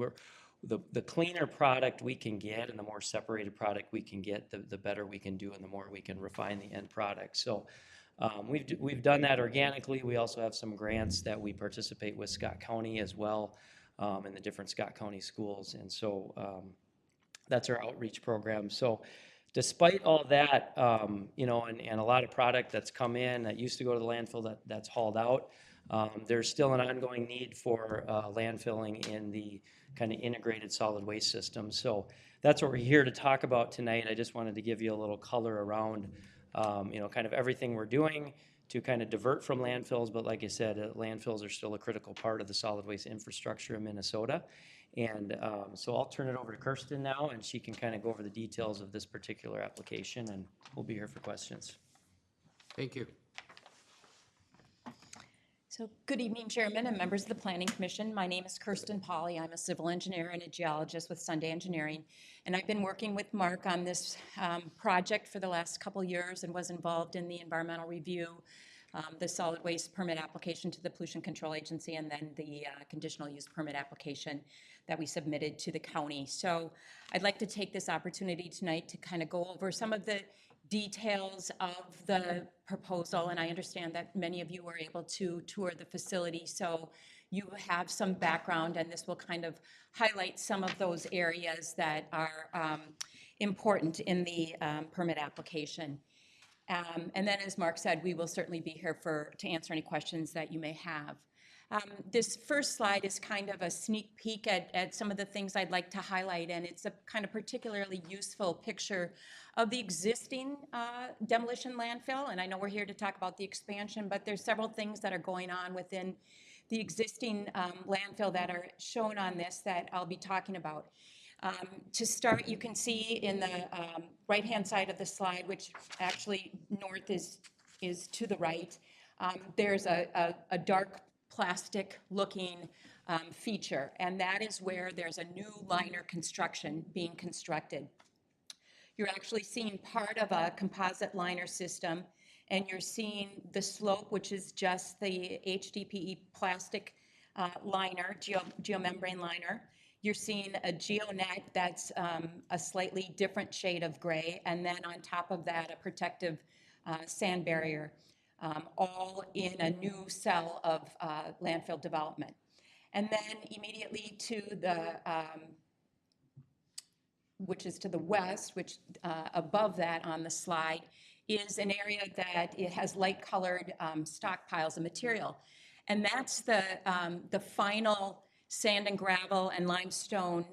the cleaner product we can get and the more separated product we can get, the better we can do and the more we can refine the end product. So we've done that organically. We also have some grants that we participate with Scott County as well, in the different Scott County schools. And so that's our outreach program. So despite all that, you know, and a lot of product that's come in that used to go to the landfill that's hauled out, there's still an ongoing need for landfilling in the kind of integrated solid waste system. So that's what we're here to talk about tonight. I just wanted to give you a little color around, you know, kind of everything we're doing to kind of divert from landfills. But like I said, landfills are still a critical part of the solid waste infrastructure in Minnesota. And so I'll turn it over to Kirsten now, and she can kind of go over the details of this particular application, and we'll be here for questions. Thank you. So good evening, Chairman and members of the Planning Commission. My name is Kirsten Polly. I'm a civil engineer and a geologist with Sunday Engineering. And I've been working with Mark on this project for the last couple years and was involved in the environmental review, the solid waste permit application to the Pollution Control Agency, and then the conditional use permit application that we submitted to the county. So I'd like to take this opportunity tonight to kind of go over some of the details of the proposal, and I understand that many of you were able to tour the facility, so you have some background, and this will kind of highlight some of those areas that are important in the permit application. And then, as Mark said, we will certainly be here to answer any questions that you may have. This first slide is kind of a sneak peek at some of the things I'd like to highlight, and it's a kind of particularly useful picture of the existing demolition landfill. And I know we're here to talk about the expansion, but there's several things that are going on within the existing landfill that are shown on this that I'll be talking about. To start, you can see in the right-hand side of the slide, which actually north is to the right, there's a dark plastic-looking feature, and that is where there's a new liner construction being constructed. You're actually seeing part of a composite liner system, and you're seeing the slope, which is just the HDPE plastic liner, geomembrane liner. You're seeing a geonet that's a slightly different shade of gray, and then on top of that, a protective sand barrier, all in a new cell of landfill development. And then immediately to the, which is to the west, which above that on the slide, is an area that it has light-colored stockpiles of material. And that's the final sand and gravel and limestone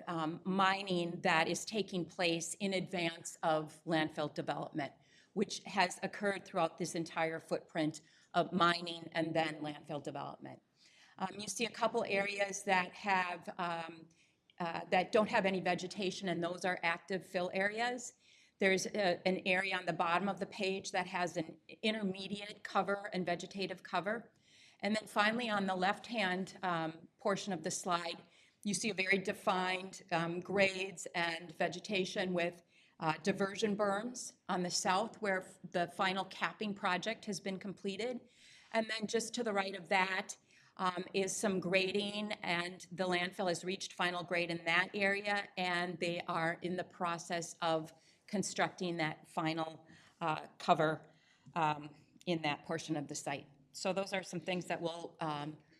mining that is taking place in advance of landfill development, which has occurred throughout this entire footprint of mining and then landfill development. You see a couple areas that have that don't have any vegetation, and those are active fill areas. There's an area on the bottom of the page that has an intermediate cover and vegetative cover. And then finally, on the left-hand portion of the slide, you see a very defined grades and vegetation with diversion berms on the south, where the final capping project has been completed. And then just to the right of that is some grading, and the landfill has reached final grade in that area, and they are in the process of constructing that final cover in that portion of the site. So those are some things that we'll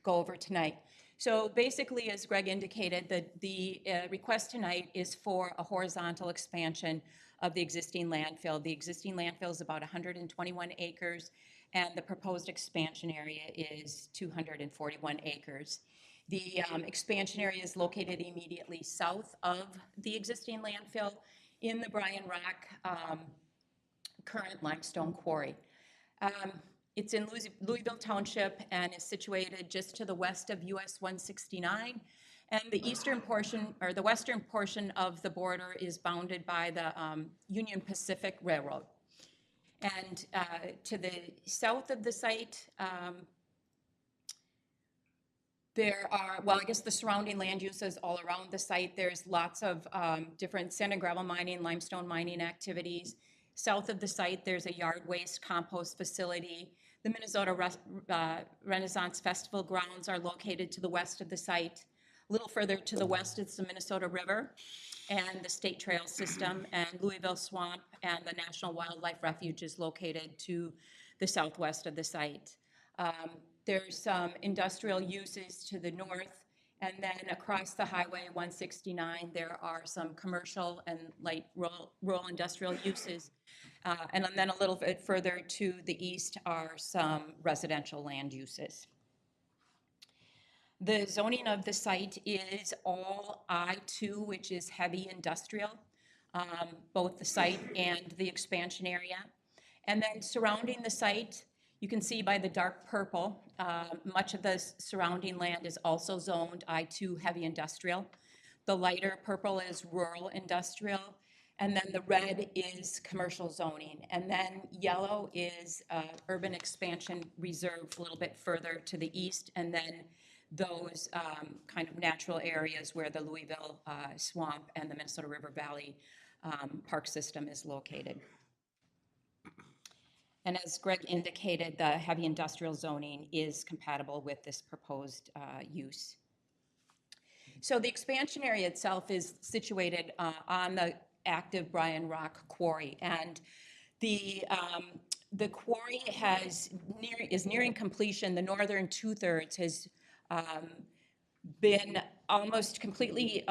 go over tonight. So basically, as Greg indicated, the request tonight is for a horizontal expansion of the existing landfill. The existing landfill is about 121 acres, and the proposed expansion area is 241 acres. The expansion area is located immediately south of the existing landfill in the Bryan Rock current limestone quarry. It's in Louisville Township and is situated just to the west of US 169. And the eastern portion, or the western portion of the border, is bounded by the Union Pacific Railroad. And to the south of the site, there are, well, I guess the surrounding land uses all around the site. There's lots of different sand and gravel mining, limestone mining activities. South of the site, there's a yard waste compost facility. The Minnesota Renaissance Festival grounds are located to the west of the site. A little further to the west, it's the Minnesota River and the State Trail System, and Louisville Swamp and the National Wildlife Refuge is located to the southwest of the site. There's some industrial uses to the north, and then across the Highway 169, there are some commercial and light rural industrial uses. And then a little bit further to the east are some residential land uses. The zoning of the site is all I-2, which is heavy industrial, both the site and the expansion area. And then surrounding the site, you can see by the dark purple, much of the surrounding land is also zoned I-2 heavy industrial. The lighter purple is rural industrial, and then the red is commercial zoning. And then yellow is urban expansion reserve a little bit further to the east, and then those kind of natural areas where the Louisville Swamp and the Minnesota River Valley Park System is located. And as Greg indicated, the heavy industrial zoning is compatible with this proposed use. So the expansion area itself is situated on the active Bryan Rock Quarry, and the quarry is nearing completion. The northern 2/3 has been almost completely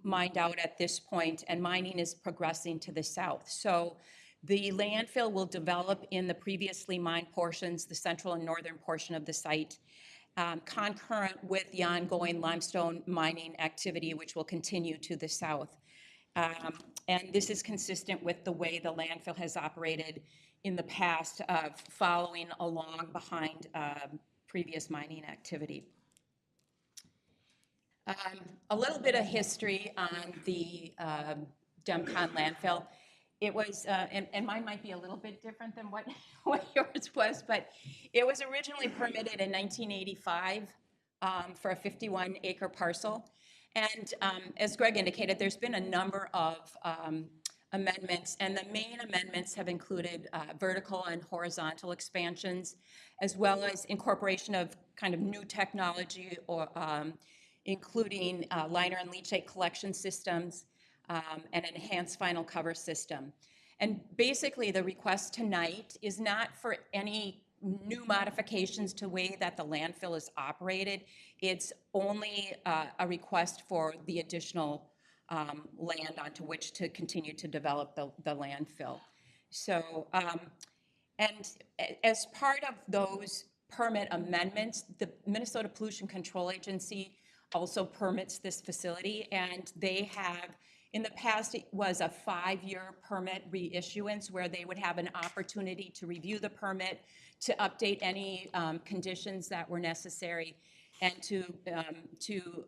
mined out at this point, and mining is progressing to the south. So the landfill will develop in the previously mined portions, the central and northern portion of the site, concurrent with the ongoing limestone mining activity, which will continue to the south. And this is consistent with the way the landfill has operated in the past, following along behind previous mining activity. A little bit of history on the DEMCON landfill. It was, and mine might be a little bit different than what yours was, but it was originally permitted in 1985 for a 51-acre parcel. And as Greg indicated, there's been a number of amendments, and the main amendments have included vertical and horizontal expansions, as well as incorporation of kind of new technology, or including liner and leachate collection systems, and an enhanced final cover system. And basically, the request tonight is not for any new modifications to the way that the landfill is operated. It's only a request for the additional land onto which to continue to develop the landfill. So, and as part of those permit amendments, the Minnesota Pollution Control Agency also permits this facility, and they have, in the past, it was a 5-year permit reissuance where they would have an opportunity to review the permit, to update any conditions that were necessary, and to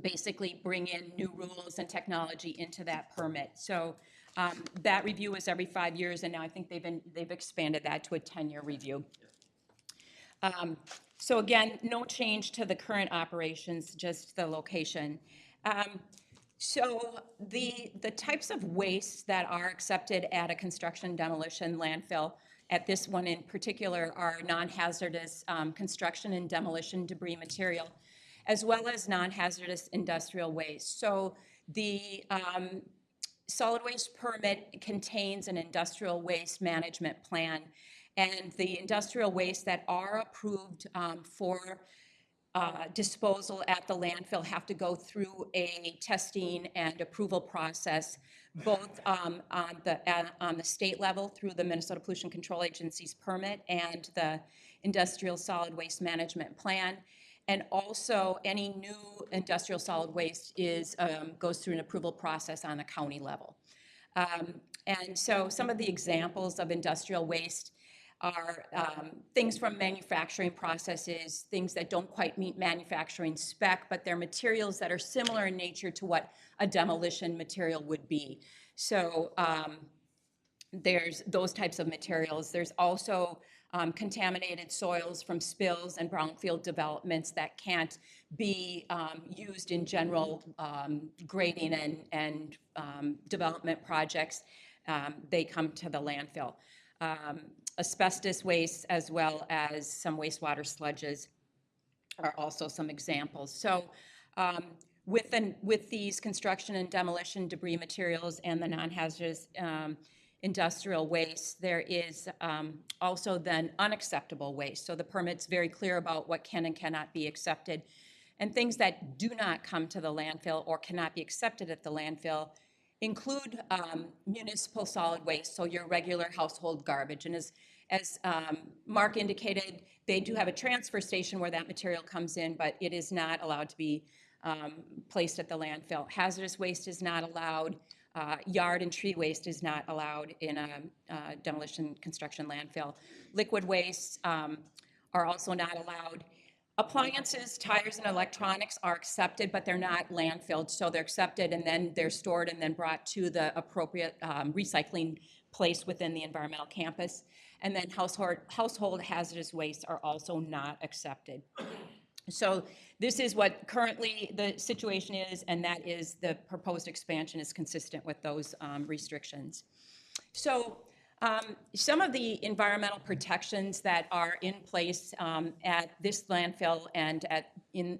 basically bring in new rules and technology into that permit. So that review is every 5 years, and now I think they've expanded that to a 10-year review. So again, no change to the current operations, just the location. So the types of waste that are accepted at a construction demolition landfill, at this one in particular, are non-hazardous construction and demolition debris material, as well as non-hazardous industrial waste. So the solid waste permit contains an industrial waste management plan, and the industrial waste that are approved for disposal at the landfill have to go through a testing and approval process, both on the state level through the Minnesota Pollution Control Agency's permit and the Industrial Solid Waste Management Plan. And also, any new industrial solid waste goes through an approval process on the county level. And so some of the examples of industrial waste are things from manufacturing processes, things that don't quite meet manufacturing spec, but they're materials that are similar in nature to what a demolition material would be. So there's those types of materials. There's also contaminated soils from spills and brownfield developments that can't be used in general grading and development projects. They come to the landfill. Asbestos waste, as well as some wastewater sludges, are also some examples. So with these construction and demolition debris materials and the non-hazardous industrial waste, there is also then unacceptable waste. So the permit's very clear about what can and cannot be accepted. And things that do not come to the landfill or cannot be accepted at the landfill include municipal solid waste, so your regular household garbage. And as Mark indicated, they do have a transfer station where that material comes in, but it is not allowed to be placed at the landfill. Hazardous waste is not allowed. Yard and tree waste is not allowed in a demolition construction landfill. Liquid wastes are also not allowed. Appliances, tires, and electronics are accepted, but they're not landfilled. So they're accepted and then they're stored and then brought to the appropriate recycling place within the environmental campus. And then household hazardous wastes are also not accepted. So this is what currently the situation is, and that is the proposed expansion is consistent with those restrictions. So some of the environmental protections that are in place at this landfill and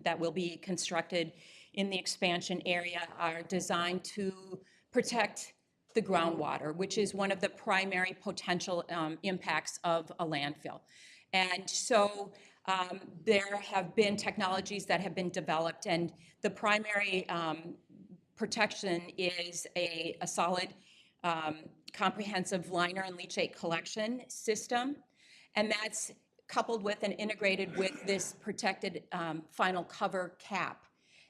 that will be constructed in the expansion area are designed to protect the groundwater, which is one of the primary potential impacts of a landfill. And so there have been technologies that have been developed, and the primary protection is a solid comprehensive liner and leachate collection system, and that's coupled with and integrated with this protected final cover cap.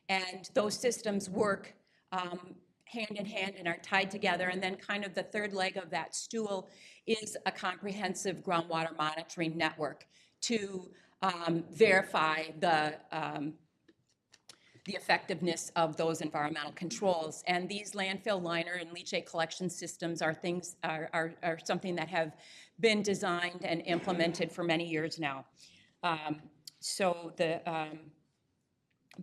And those systems work hand in hand and are tied together. And then kind of the third leg of that stool is a comprehensive groundwater monitoring network to verify the effectiveness of those environmental controls. And these landfill liner and leachate collection systems are something that have been designed and implemented for many years now.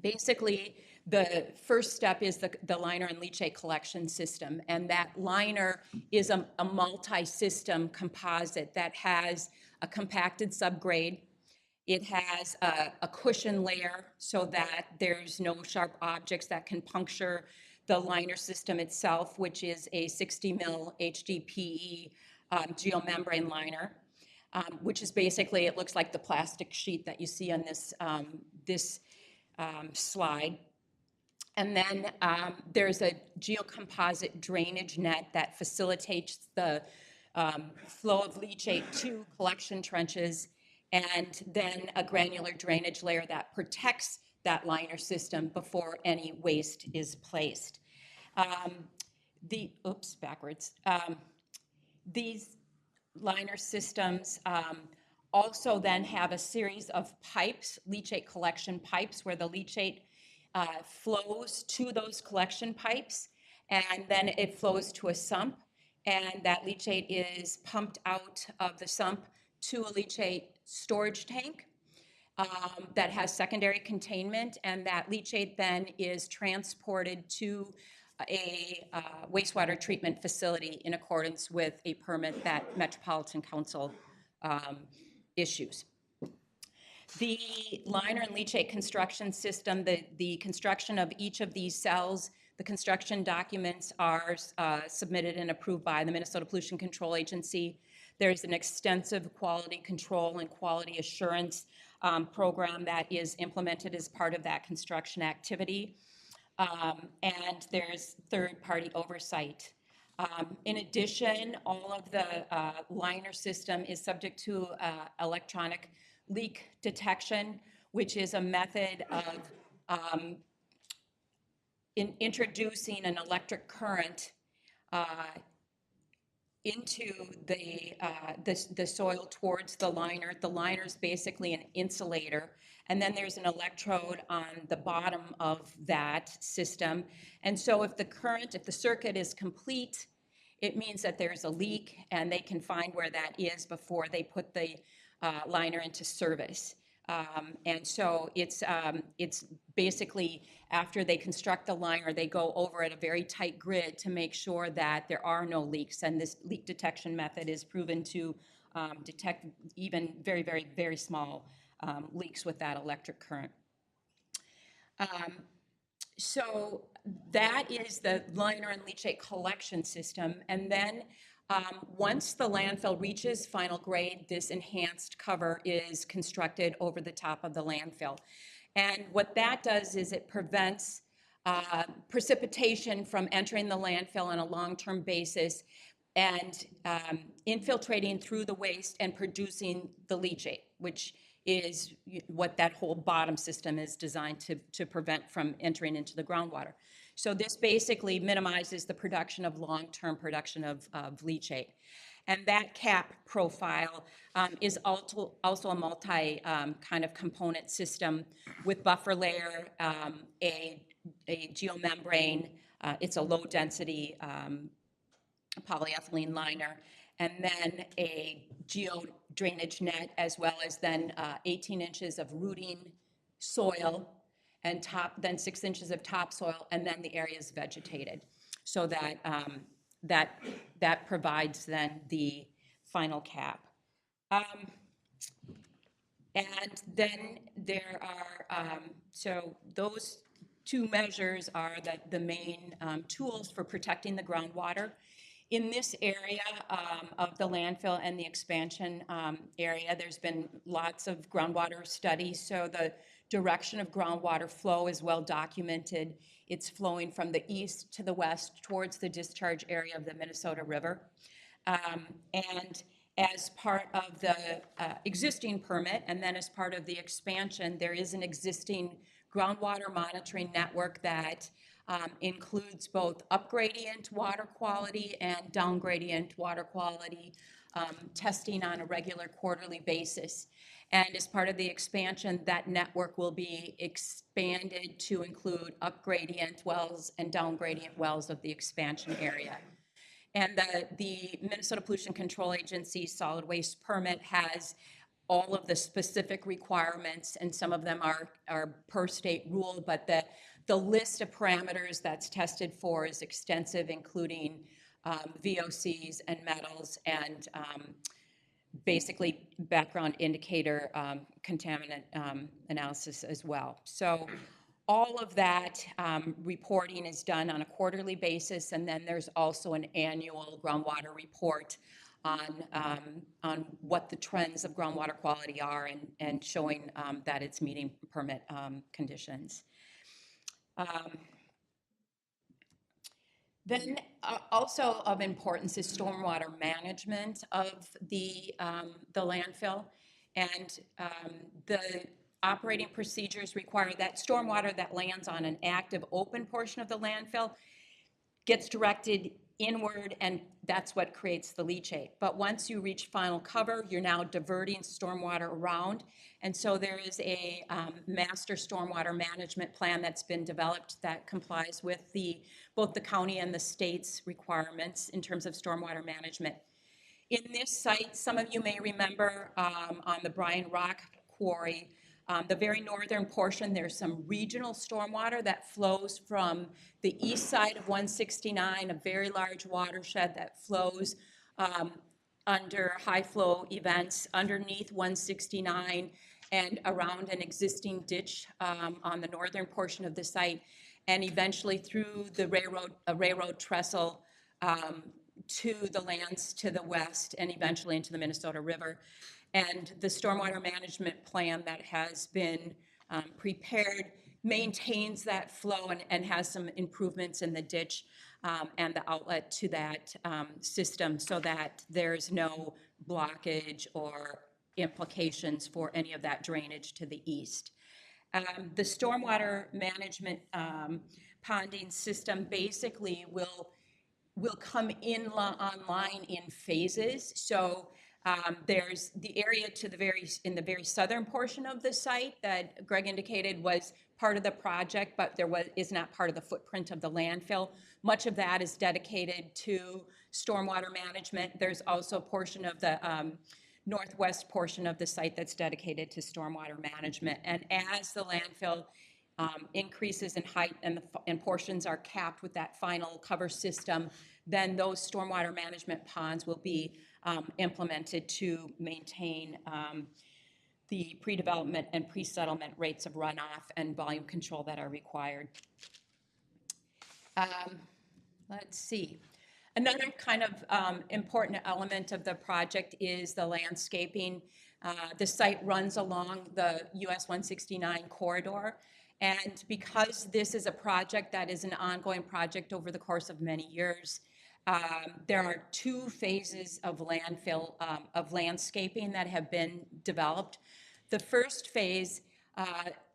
Basically, the first step is the liner and leachate collection system, and that liner is a multi-system composite that has a compacted subgrade. It has a cushion layer so that there's no sharp objects that can puncture the liner system itself, which is a 60 mil HDPE geomembrane liner, which is basically, it looks like the plastic sheet that you see on this slide. And then there's a geocomposite drainage net that facilitates the flow of leachate to collection trenches, and then a granular drainage layer that protects that liner system before any waste is placed. These liner systems also then have a series of pipes, leachate collection pipes, where the leachate flows to those collection pipes, and then it flows to a sump, and that leachate is pumped out of the sump to a leachate storage tank that has secondary containment, and that leachate then is transported to a wastewater treatment facility in accordance with a permit that Metropolitan Council issues. The liner and leachate construction system, the construction of each of these cells, the construction documents are submitted and approved by the Minnesota Pollution Control Agency. There's an extensive quality control and quality assurance program that is implemented as part of that construction activity. And there's third-party oversight. In addition, all of the liner system is subject to electronic leak detection, which is a method of introducing an electric current into the soil towards the liner. The liner is basically an insulator, and then there's an electrode on the bottom of that system. And so if the circuit is complete, it means that there's a leak, and they can find where that is before they put the liner into service. And so it's basically, after they construct the liner, they go over at a very tight grid to make sure that there are no leaks. And this leak detection method is proven to detect even very, very, very small leaks with that electric current. So that is the liner and leachate collection system. And then once the landfill reaches final grade, this enhanced cover is constructed over the top of the landfill. And what that does is it prevents precipitation from entering the landfill on a long-term basis and infiltrating through the waste and producing the leachate, which is what that whole bottom system is designed to prevent from entering into the groundwater. So this basically minimizes the production of long-term production of leachate. And that cap profile is also a multi kind of component system with buffer layer, a geomembrane, it's a low density polyethylene liner, and then a geo drainage net, as well as then 18 inches of rooting soil and then 6 inches of topsoil, and then the area is vegetated. So that that provides then the final cap. And then there are, so those two measures are the main tools for protecting the groundwater. In this area of the landfill and the expansion area, there's been lots of groundwater studies, so the direction of groundwater flow is well documented. It's flowing from the east to the west towards the discharge area of the Minnesota River. And as part of the existing permit, and then as part of the expansion, there is an existing groundwater monitoring network that includes both upgradient water quality and downgradient water quality testing on a regular quarterly basis. And as part of the expansion, that network will be expanded to include upgradient wells and downgradient wells of the expansion area. And the Minnesota Pollution Control Agency solid waste permit has all of the specific requirements, and some of them are per state rule, but the list of parameters that's tested for is extensive, including VOCs and metals and basically background indicator contaminant analysis as well. So all of that reporting is done on a quarterly basis, and then there's also an annual groundwater report on what the trends of groundwater quality are and showing that it's meeting permit conditions. Then also of importance is stormwater management of the landfill, and the operating procedures require that stormwater that lands on an active open portion of the landfill gets directed inward, and that's what creates the leachate. But once you reach final cover, you're now diverting stormwater around, and so there is a master stormwater management plan that's been developed that complies with both the county and the state's requirements in terms of stormwater management. In this site, some of you may remember on the Bryan Rock Quarry, the very northern portion, there's some regional stormwater that flows from the east side of 169, a very large watershed that flows under high flow events underneath 169 and around an existing ditch on the northern portion of the site, and eventually through the railroad trestle to the lands to the west and eventually into the Minnesota River. And the stormwater management plan that has been prepared maintains that flow and has some improvements in the ditch and the outlet to that system so that there's no blockage or implications for any of that drainage to the east. The stormwater management ponding system basically will come online in phases. So there's the area in the very southern portion of the site that Greg indicated was part of the project, but is not part of the footprint of the landfill. Much of that is dedicated to stormwater management. There's also a portion of the northwest portion of the site that's dedicated to stormwater management. And as the landfill increases in height and portions are capped with that final cover system, then those stormwater management ponds will be implemented to maintain the pre-development and pre-settlement rates of runoff and volume control that are required. Let's see. Another kind of important element of the project is the landscaping. The site runs along the US 169 corridor. And because this is a project that is an ongoing project over the course of many years, there are 2 phases of landfill, of landscaping that have been developed. The first phase,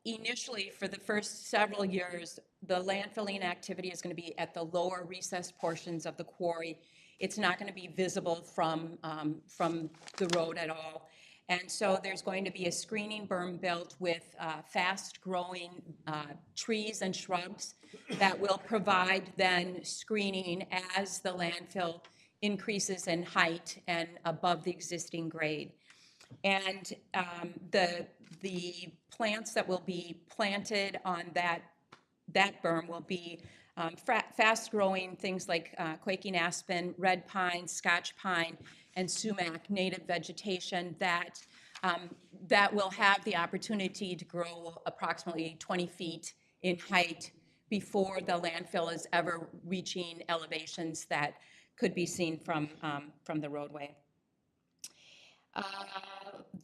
initially for the first several years, the landfilling activity is going to be at the lower recessed portions of the quarry. It's not going to be visible from the road at all. And so there's going to be a screening berm built with fast-growing trees and shrubs that will provide then screening as the landfill increases in height and above the existing grade. And the plants that will be planted on that berm will be fast-growing things like quaking aspen, red pine, Scotch pine, and sumac, native vegetation that will have the opportunity to grow approximately 20 feet in height before the landfill is ever reaching elevations that could be seen from the roadway.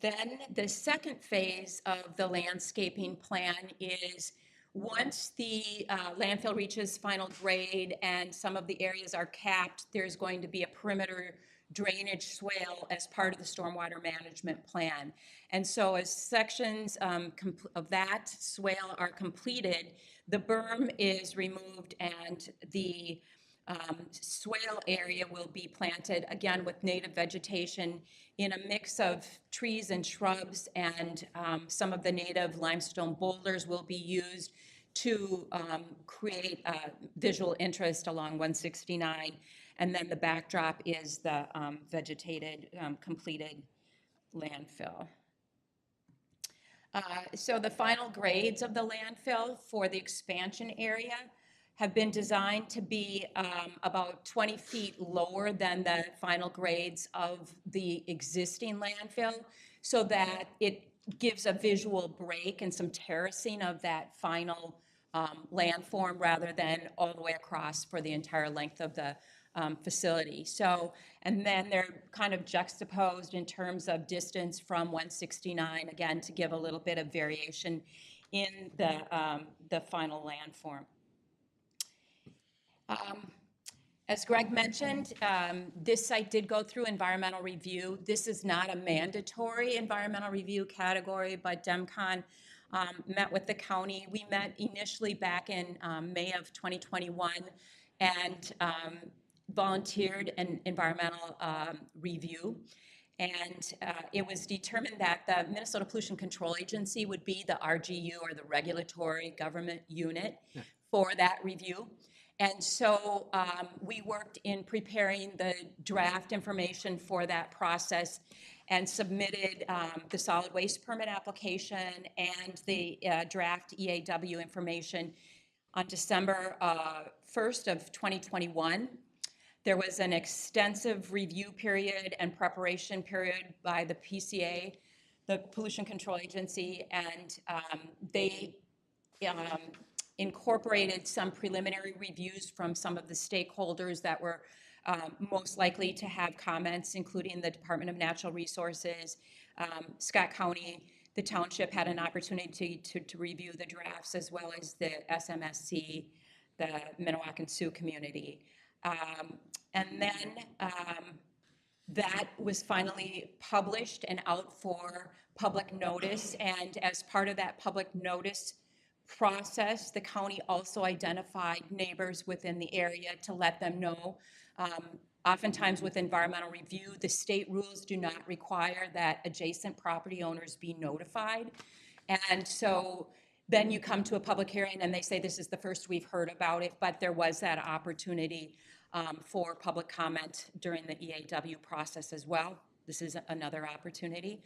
Then the second phase of the landscaping plan is once the landfill reaches final grade and some of the areas are capped, there's going to be a perimeter drainage swale as part of the stormwater management plan. And so as sections of that swale are completed, the berm is removed and the swale area will be planted again with native vegetation in a mix of trees and shrubs, and some of the native limestone boulders will be used to create visual interest along 169. And then the backdrop is the vegetated, completed landfill. So the final grades of the landfill for the expansion area have been designed to be about 20 feet lower than the final grades of the existing landfill, so that it gives a visual break and some terracing of that final landform rather than all the way across for the entire length of the facility. So, and then they're kind of juxtaposed in terms of distance from 169, again, to give a little bit of variation in the final landform. As Greg mentioned, this site did go through environmental review. This is not a mandatory environmental review category, but DEMCON met with the county. We met initially back in May of 2021 and volunteered an environmental review. And it was determined that the Minnesota Pollution Control Agency would be the RGU, or the regulatory government unit, for that review. And so we worked in preparing the draft information for that process and submitted the solid waste permit application and the draft EAW information on December 1st of 2021. There was an extensive review period and preparation period by the PCA, the Pollution Control Agency, and they incorporated some preliminary reviews from some of the stakeholders that were most likely to have comments, including the Department of Natural Resources, Scott County. The township had an opportunity to review the drafts, as well as the SMSC, the Minoacan Sioux community. And then that was finally published and out for public notice. And as part of that public notice process, the county also identified neighbors within the area to let them know. Oftentimes with environmental review, the state rules do not require that adjacent property owners be notified. And so then you come to a public hearing and they say, this is the first we've heard about it, but there was that opportunity for public comment during the EAW process as well. This is another opportunity.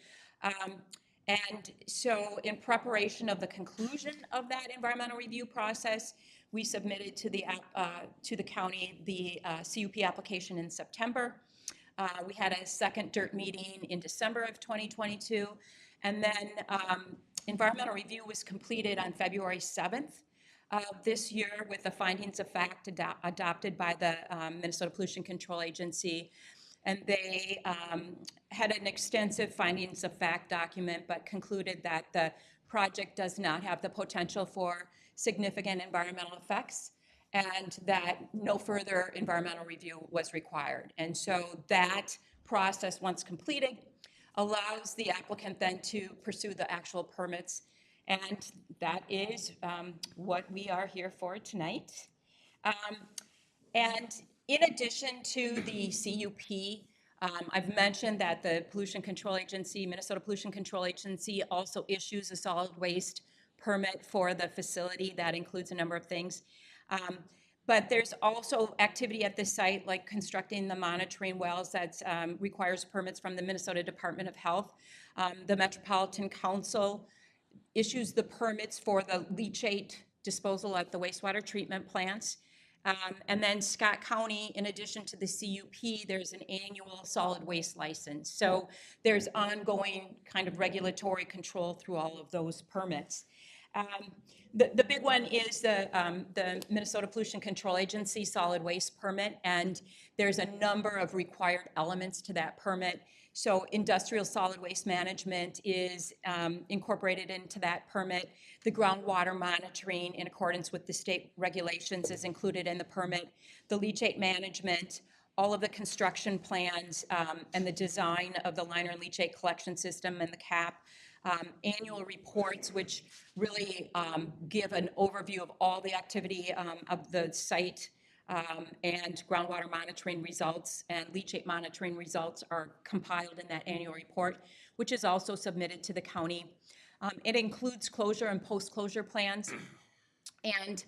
And so in preparation of the conclusion of that environmental review process, we submitted to the county the CUP application in September. We had a second DIRT meeting in December of 2022, And then environmental review was completed on February 7th this year with the findings of fact adopted by the Minnesota Pollution Control Agency. And they had an extensive findings of fact document, but concluded that the project does not have the potential for significant environmental effects and that no further environmental review was required. And so that process, once completed, allows the applicant then to pursue the actual permits. And that is what we are here for tonight. And in addition to the CUP, I've mentioned that the Pollution Control Agency, Minnesota Pollution Control Agency, also issues a solid waste permit for the facility. That includes a number of things. But there's also activity at the site, like constructing the monitoring wells that requires permits from the Minnesota Department of Health. The Metropolitan Council issues the permits for the leachate disposal at the wastewater treatment plants. And then Scott County, in addition to the CUP, there's an annual solid waste license. So there's ongoing kind of regulatory control through all of those permits. The big one is the Minnesota Pollution Control Agency solid waste permit, and there's a number of required elements to that permit. So industrial solid waste management is incorporated into that permit. The groundwater monitoring in accordance with the state regulations is included in the permit. The leachate management, all of the construction plans and the design of the liner and leachate collection system and the cap. Annual reports, which really give an overview of all the activity of the site, and groundwater monitoring results and leachate monitoring results are compiled in that annual report, which is also submitted to the county. It includes closure and post-closure plans. And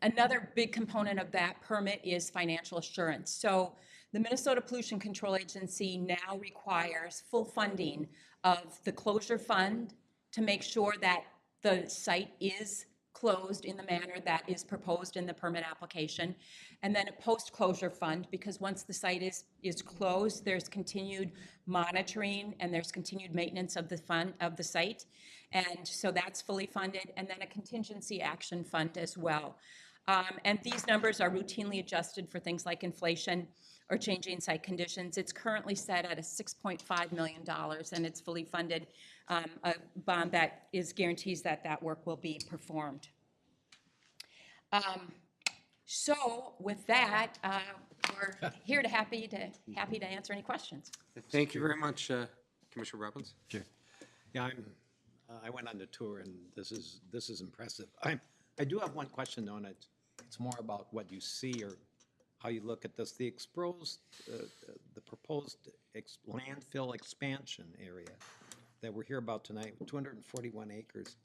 another big component of that permit is financial assurance. So the Minnesota Pollution Control Agency now requires full funding of the closure fund to make sure that the site is closed in the manner that is proposed in the permit application. And then a post-closure fund, because once the site is closed, there's continued monitoring and there's continued maintenance of the site. And so that's fully funded. And then a contingency action fund as well. And these numbers are routinely adjusted for things like inflation or changing site conditions. It's currently set at a $6.5 million, and it's fully funded, a bond that guarantees that that work will be performed. So with that, we're here happy to answer any questions. Thank you very much, Commissioner Robbins. Sure. Yeah, I went on the tour, and this is impressive. I do have one question though, and it's more about what you see or how you look at this. The proposed landfill expansion area that we're here about tonight, 241 acres.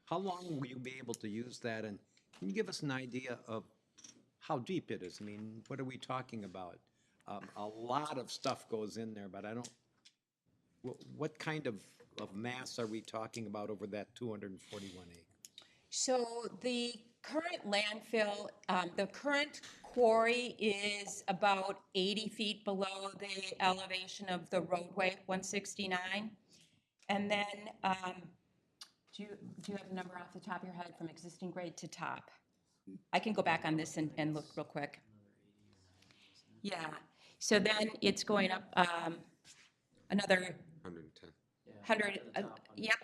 How long will you be able to use that? And can you give us an idea of how deep it is? I mean, what are we talking about? A lot of stuff goes in there, but I don't, what kind of mass are we talking about over that 241 acres? So the current landfill, the current quarry is about 80 feet below the elevation of the roadway, 169. And then, do you have a number off the top of your head from existing grade to top? I can go back on this and look real quick. Yeah, so then it's going up another 110. 100, yep,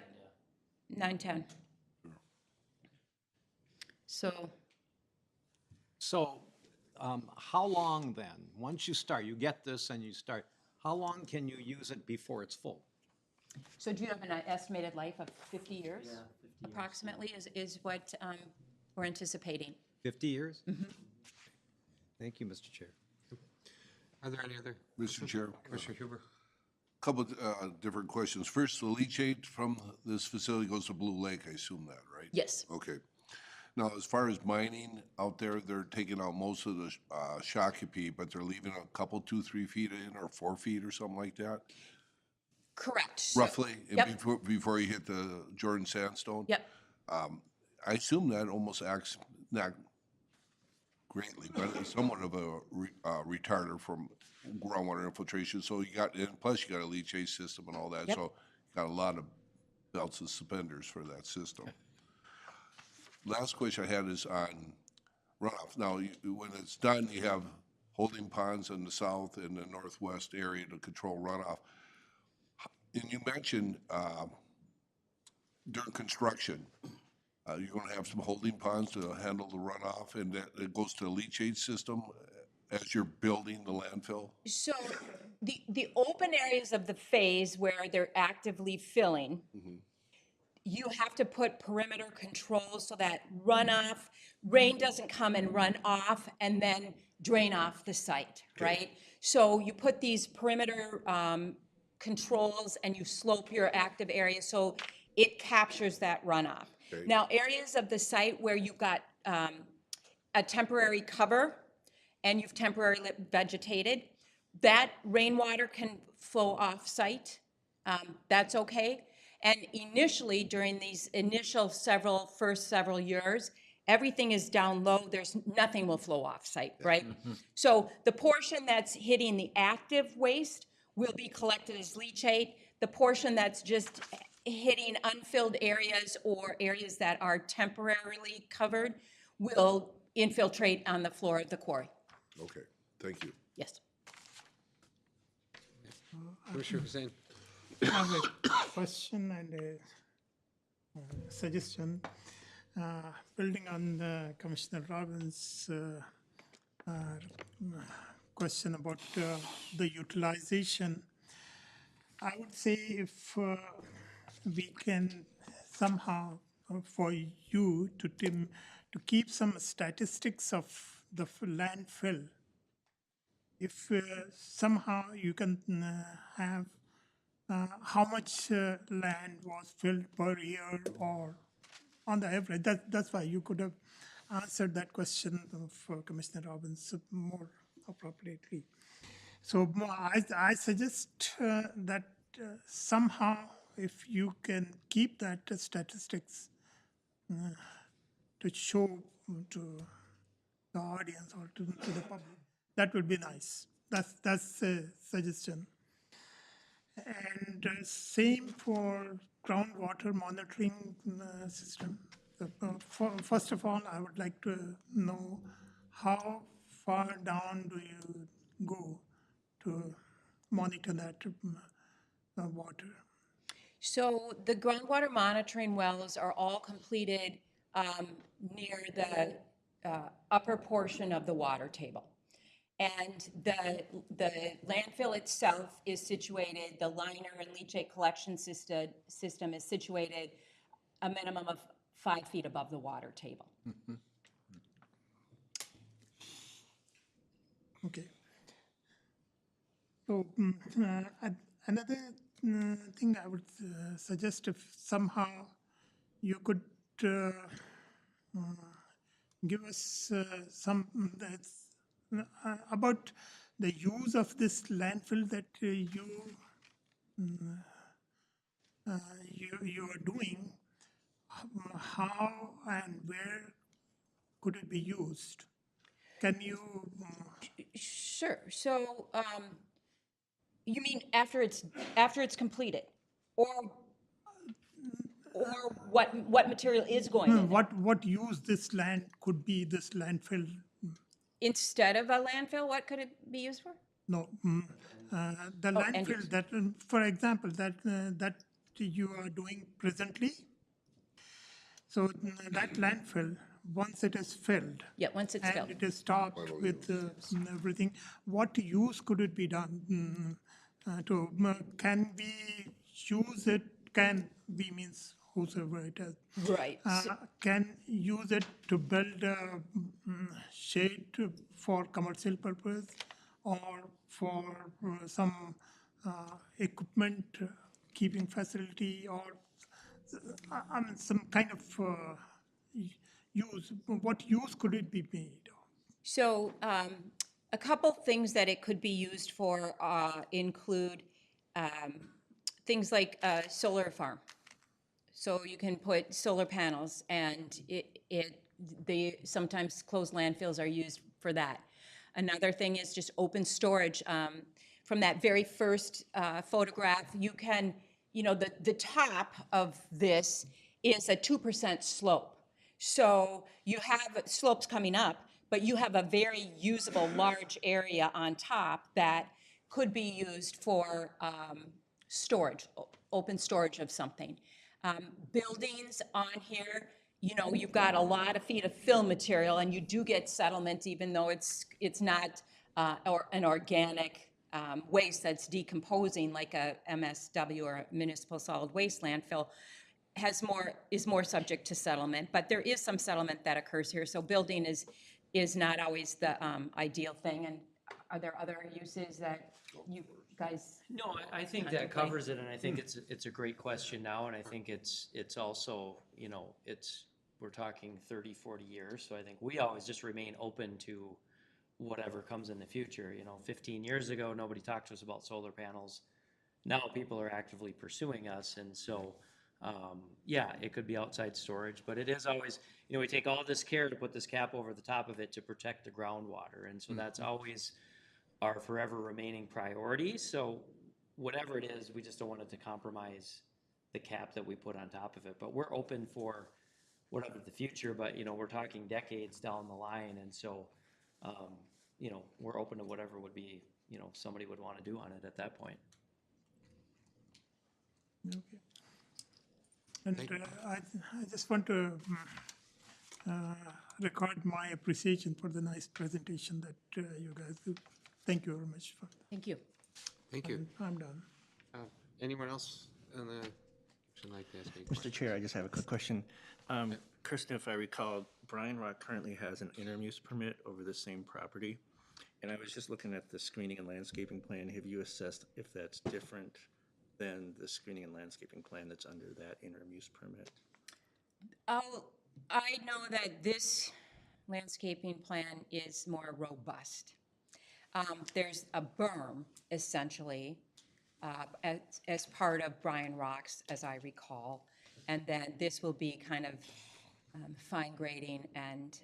910. So how long then, once you start, you get this and you start, how long can you use it before it's full? So do you have an estimated life of 50 years? Yeah, 50 years. Approximately is what we're anticipating. 50 years? Mm-hmm. Thank you, Mr. Chair. Are there any other? Mr. Chair. Commissioner Huber. Couple different questions. First, the leachate from this facility goes to Blue Lake, I assume that, right? Yes. Okay. Now, as far as mining out there, they're taking out most of the Shakopee, but they're leaving a couple, 2-3 feet in, or 4 feet or something like that? Correct. Roughly, Yep. before you hit the Jordan Sandstone? Yep. I assume that almost acts, not greatly, but it's somewhat of a retarder from groundwater infiltration. So you got, and plus you got a leachate system and all that. Yep. So got a lot of belts and suspenders for that system. Last question I had is on runoff. Now, when it's done, you have holding ponds in the south and the northwest area to control runoff. And you mentioned during construction, you're going to have some holding ponds to handle the runoff, and that it goes to a leachate system as you're building the landfill? So the open areas of the phase where they're actively filling, you have to put perimeter controls so that runoff, rain doesn't come and run off and then drain off the site, right? So you put these perimeter controls and you slope your active area so it captures that runoff. Now, areas of the site where you've got a temporary cover and you've temporarily vegetated, that rainwater can flow off-site. That's okay. And initially, during these initial first several years, everything is down low. Nothing will flow off-site, right? So the portion that's hitting the active waste will be collected as leachate. The portion that's just hitting unfilled areas or areas that are temporarily covered will infiltrate on the floor of the quarry. Okay, thank you. Yes. Commissioner Hussain. I have a question and a suggestion. Building on Commissioner Robbins' question about the utilization, I would say if we can somehow, for you to keep some statistics of the landfill, if somehow you can have how much land was filled per year or on the average. That's why you could have answered that question of Commissioner Robbins more appropriately. So I suggest that somehow if you can keep that statistics to show to the audience or to the public, that would be nice. That's a suggestion. And same for groundwater monitoring system. First of all, I would like to know how far down do you go to monitor that water? So the groundwater monitoring wells are all completed near the upper portion of the water table. And the landfill itself is situated, the liner and leachate collection system is situated a minimum of 5 feet above the water table. Okay. So another thing I would suggest, if somehow you could give us some about the use of this landfill that you are doing, how and where could it be used? Can you? Sure. So you mean after it's completed, or what material is going in? What use this land could be, this landfill? Instead of a landfill, what could it be used for? No, the landfill that, for example, that you are doing presently. So that landfill, once it is filled, once it's filled, it is stopped with everything, what use could it be done to? Can we use it? Can we means whosoever it is, right? Can use it to build a shade for commercial purpose or for some equipment keeping facility, or I mean some kind of use. What use could it be made? So a couple things that it could be used for include things like a solar farm. So you can put solar panels, and sometimes closed landfills are used for that. Another thing is just open storage. From that very first photograph, you can the top of this is a 2% slope. So you have slopes coming up, but you have a very usable large area on top that could be used for storage, open storage of something. Buildings on here, you've got a lot of feet of fill material, and you do get settlement, even though it's not an organic waste that's decomposing like a MSW or a municipal solid waste landfill is more subject to settlement, but there is some settlement that occurs here. So building is not always the ideal thing. And are there other uses that you guys? No, I think that covers it, and I think it's a great question now, and I think it's also, we're talking 30, 40 years, so I think we always just remain open to whatever comes in the future. 15 years ago, nobody talked to us about solar panels. Now people are actively pursuing us, and so, yeah, it could be outside storage, but it is always, we take all this care to put this cap over the top of it to protect the groundwater, and so that's always our forever remaining priority. So whatever it is, we just don't want it to compromise the cap that we put on top of it. But we're open for whatever the future, but we're talking decades down the line, and so we're open to whatever would be somebody would want to do on it at that point. Okay. And I just want to record my appreciation for the nice presentation that you guys do. Thank you very much. Thank you. Thank you. I'm done. Anyone else in the, should like to ask any Mr. questions? Chair, I just have a quick question. Kristen, if I recall, Bryan Rock currently has an interim use permit over the same property. And I was just looking at the screening and landscaping plan. Have you assessed if that's different than the screening and landscaping plan that's under that interim use permit? I know that this landscaping plan is more robust. There's a berm, essentially, as part of Bryan Rocks, as I recall. And then this will be kind of fine grading and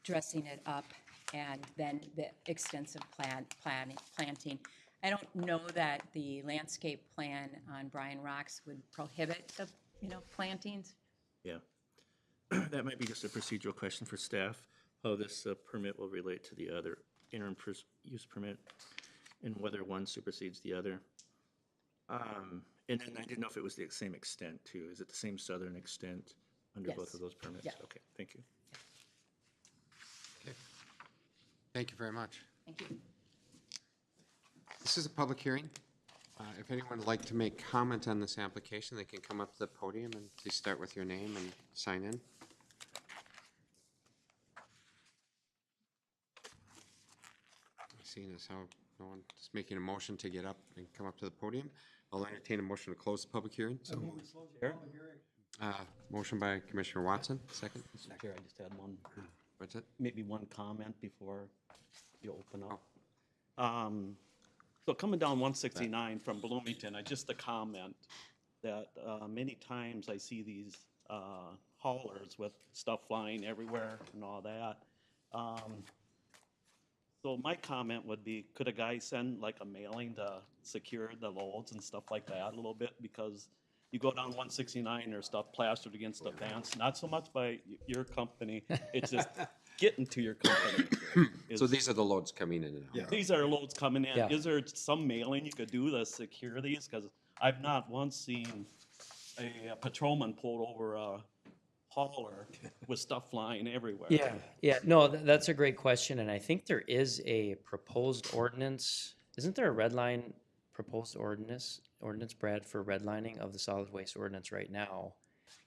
dressing it up, and then the extensive planting. I don't know that the landscape plan on Bryan Rocks would prohibit the, plantings. Yeah. That might be just a procedural question for staff, how this permit will relate to the other interim use permit and whether one supersedes the other. And then I didn't know if it was the same extent too. Is it the same southern extent under both of those permits? Yeah. Okay, thank you. Okay. Thank you very much. Thank you. This is a public hearing. If anyone would like to make comment on this application, they can come up to the podium and please start with your name and sign in. Seeing as how no one is making a motion to get up and come up to the podium, I'll entertain a motion to close the public hearing. Motion by Commissioner Watson, second. Mr. Chair, I just had one, What's it? maybe one comment before you open up. So coming down 169 from Bloomington, just a comment that many times I see these haulers with stuff flying everywhere and all that. So my comment would be, could a guy send like a mailing to secure the loads and stuff like that a little bit? Because you go down 169, there's stuff plastered against the fence, not so much by your company, it's just getting to your company. So these are the loads coming in and out. These are loads coming in. Yeah. Is there some mailing you could do to secure these? Because I've not once seen a patrolman pulled over a hauler with stuff flying everywhere. Yeah, no, that's a great question, and I think there is a proposed ordinance. Isn't there a red line proposed ordinance, Brad, for redlining of the solid waste ordinance right now?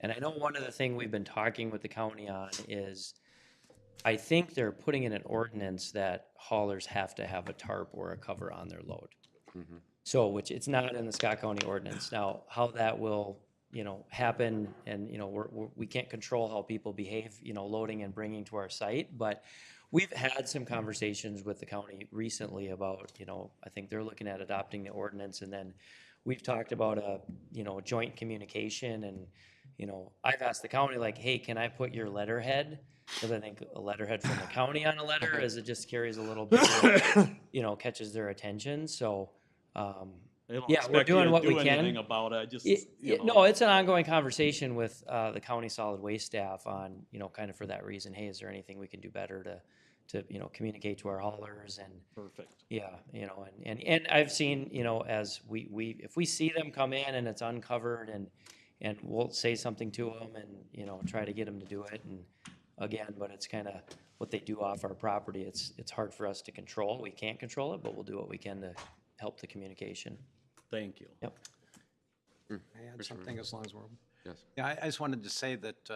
And I know one of the things we've been talking with the county on is, I think they're putting in an ordinance that haulers have to have a tarp or a cover on their load. So, which it's not in the Scott County ordinance. Now, how that will, happen, and, we can't control how people behave, loading and bringing to our site, but we've had some conversations with the county recently about, I think they're looking at adopting the ordinance, and then we've talked about a, joint communication, and, I've asked the county, like, hey, can I put your letterhead? Because I think a letterhead from the county on a letter is, it just carries a little bit, catches their attention, so, I don't Yeah, we're expect you doing to what do we can. anything about it, I just, No, it's an ongoing conversation with the county solid waste staff on, kind of for that reason, hey, is there anything we can do better to communicate to our haulers and. Perfect. Yeah, and I've seen, as if we see them come in and it's uncovered and we'll say something to them and, try to get them to do it. And again, but it's kind of what they do off our property. It's hard for us to control. We can't control it, but we'll do what we can to help the communication. Thank you. Yep. I add something as long as we're. Yes. Yeah, I just wanted to say that,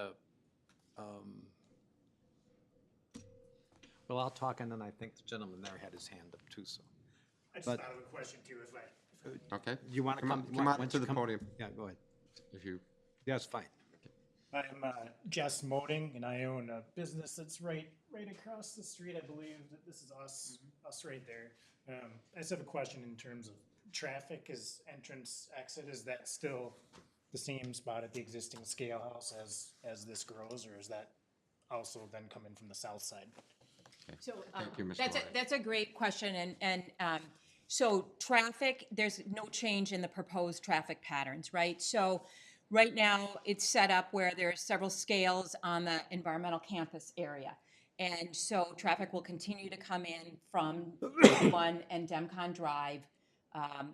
well, I'll talk, and then I think the gentleman there had his hand up too, so. I just But- thought of a question too, if I. Okay. You want to come? Come why on don't to you the come- podium, Yeah, go ahead. if you, Yeah, it's fine. I'm Jess Moding, and I own a business that's right across the street. I believe that this is us right there. I just have a question in terms of traffic. Is entrance, exit, is that still the same spot at the existing scale house as this grows, or is that also then coming from the south side? So Thank you, Ms. that's Moran. that's a great question, and so traffic, there's no change in the proposed traffic patterns, right? So right now, it's set up where there are several scales on the environmental campus area. And so traffic will continue to come in from 1 and Demcon Drive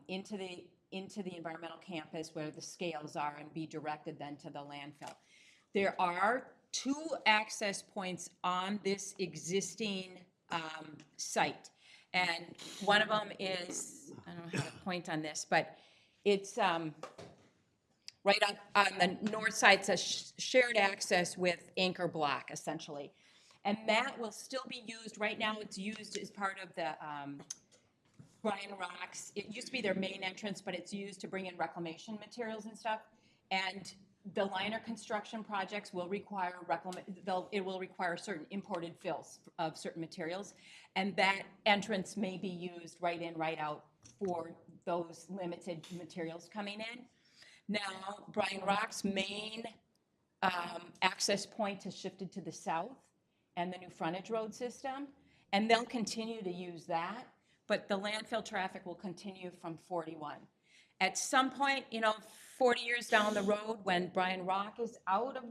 into the environmental campus where the scales are and be directed then to the landfill. There are 2 access points on this existing site. And one of them is, I don't know how to point on this, but it's right on the north side. It's a shared access with anchor block, essentially. And that will still be used. Right now, it's used as part of the Brian Rocks. It used to be their main entrance, but it's used to bring in reclamation materials and stuff. And the liner construction projects will require it will require certain imported fills of certain materials. And that entrance may be used right in, right out for those limited materials coming in. Now, Brian Rock's main access point has shifted to the south and the new frontage road system, and they'll continue to use that, but the landfill traffic will continue from 41. At some point, 40 years down the road, when Brian Rock is out of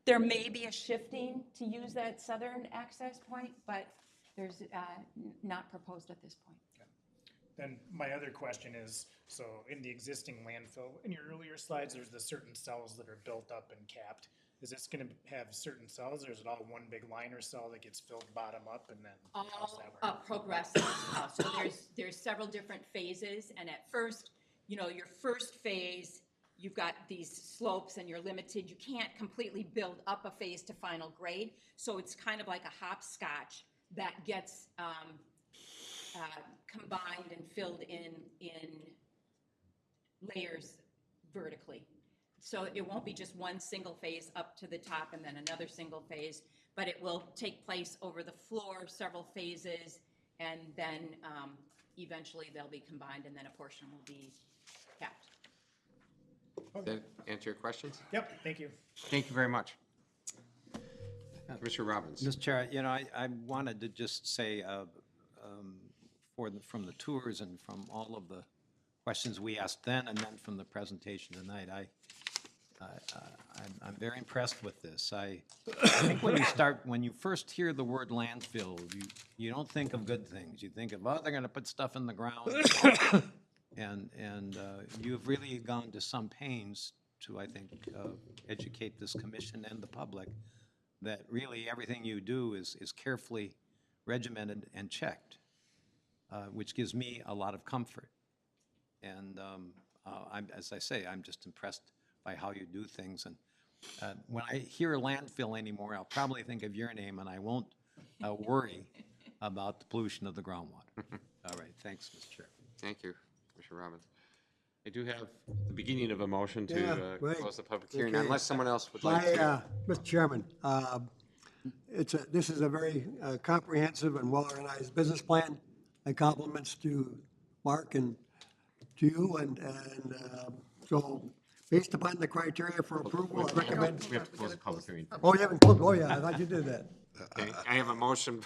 there may be a shifting to use that southern access point, but there's not proposed at this point. Then my other question is, so in the existing landfill, in your earlier slides, there's the certain cells that are built up and capped. Is this going to have certain cells, or is it all one big liner cell that gets filled bottom up and then how's that work? Progressive. So there's several different phases, and at first, your first phase, you've got these slopes and you're limited. You can't completely build up a phase to final grade, so it's kind of like a hopscotch that gets combined and filled in layers vertically. So it won't be just one single phase up to the top and then another single phase, but it will take place over the floor, several phases, and then eventually they'll be combined and then a portion will be capped. Does that answer your questions? Yep, thank you. Thank you very much. Commissioner Robbins. Mr. Chair, I wanted to just say, from the tours and from all of the questions we asked then and then from the presentation tonight, I'm very impressed with this. I think when you first hear the word landfill, you don't think of good things. You think of, they're going to put stuff in the ground. And you've really gone to some pains to, I think, educate this commission and the public that really everything you do is carefully regimented and checked, which gives me a lot of comfort. And as I say, I'm just impressed by how you do things. And when I hear landfill anymore, I'll probably think of your name, and I won't worry about the pollution of the groundwater. All right, thanks, Mr. Chair. Thank you, Commissioner Robbins. I do have the beginning of a motion to close the public hearing, Okay. unless someone else would like to. Mr. Chairman, this is a very comprehensive and well-organized business plan. My compliments to Mark and to you, and so based upon the criteria for approval, I recommend. We have to close the public hearing. Oh, you haven't closed, oh yeah, I thought you did that. Okay, I have a motion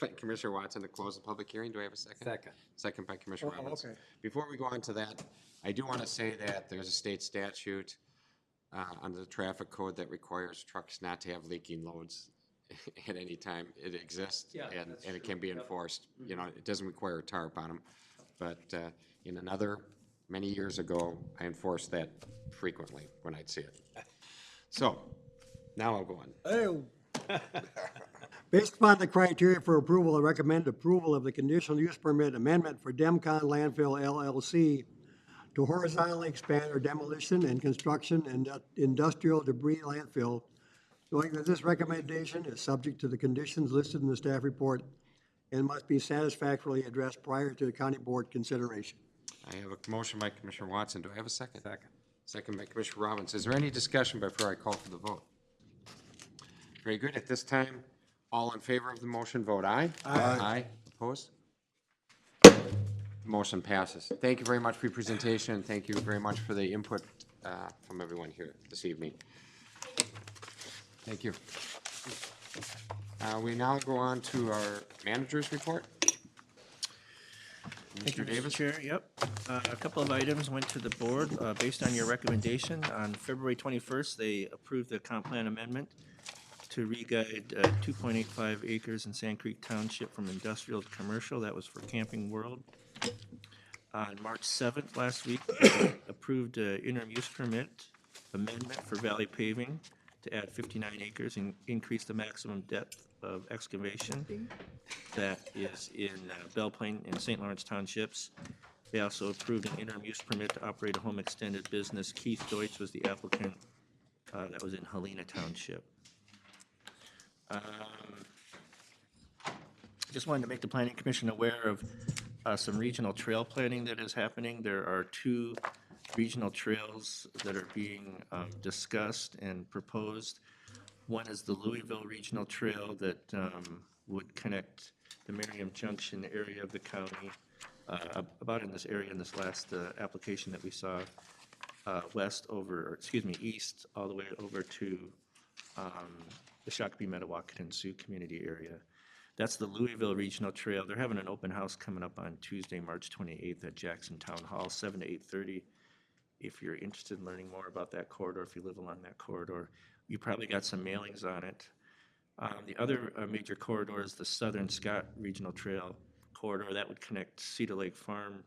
by Commissioner Watson to close the public hearing. Do I have a second? Second. Second by Commissioner Oh, Robbins. okay. Before we go on to that, I do want to say that there's a state statute under the traffic code that requires trucks not to have leaking loads at any time. It exists, Yeah, and that's it true. can be enforced. You know, it doesn't require a tarp on them. But in another, many years ago, I enforced that frequently when I'd see it. So, now I'll go on. Oh. Based upon the criteria for approval, I recommend approval of the conditional use permit amendment for Demcon Landfill LLC to horizontally expand or demolition and construction and industrial debris landfill, knowing that this recommendation is subject to the conditions listed in the staff report and must be satisfactorily addressed prior to the county board consideration. I have a motion by Commissioner Watson. Do I have a second? Second. Second by Commissioner Robbins. Is there any discussion before I call for the vote? Very good. At this time, all in favor of the motion, vote aye. Aye. Aye. Opposed? Motion passes. Thank you very much for your presentation, and thank you very much for the input from everyone here this evening. Thank you. We now go on to our manager's report. Thank you, Mr. Mr. Davis? Chair. Yep. A couple of items went to the board based on your recommendation. On February 21st, they approved the comp plan amendment to re-guide 2.85 acres in Sand Creek Township from industrial to commercial. That was for Camping World. On March 7th, last week, they approved interim use permit amendment for Valley Paving to add 59 acres and increase the maximum depth of excavation. That is in Belle Plaine and St. Lawrence Townships. They also approved an interim use permit to operate a home extended business. Keith Deutsch was the applicant. That was in Helena Township. Just wanted to make the Planning Commission aware of some regional trail planning that is happening. There are 2 regional trails that are being discussed and proposed. One is the Louisville Regional Trail that would connect the Merriam Junction area of the county, about in this area in this last application that we saw, east all the way over to the Shakopee, Metawakan, Sioux community area. That's the Louisville Regional Trail. They're having an open house coming up on Tuesday, March 28th at Jackson Town Hall, 7 to 8:30. If you're interested in learning more about that corridor, if you live along that corridor, you probably got some mailings on it. The other major corridor is the Southern Scott Regional Trail corridor. That would connect Cedar Lake Farm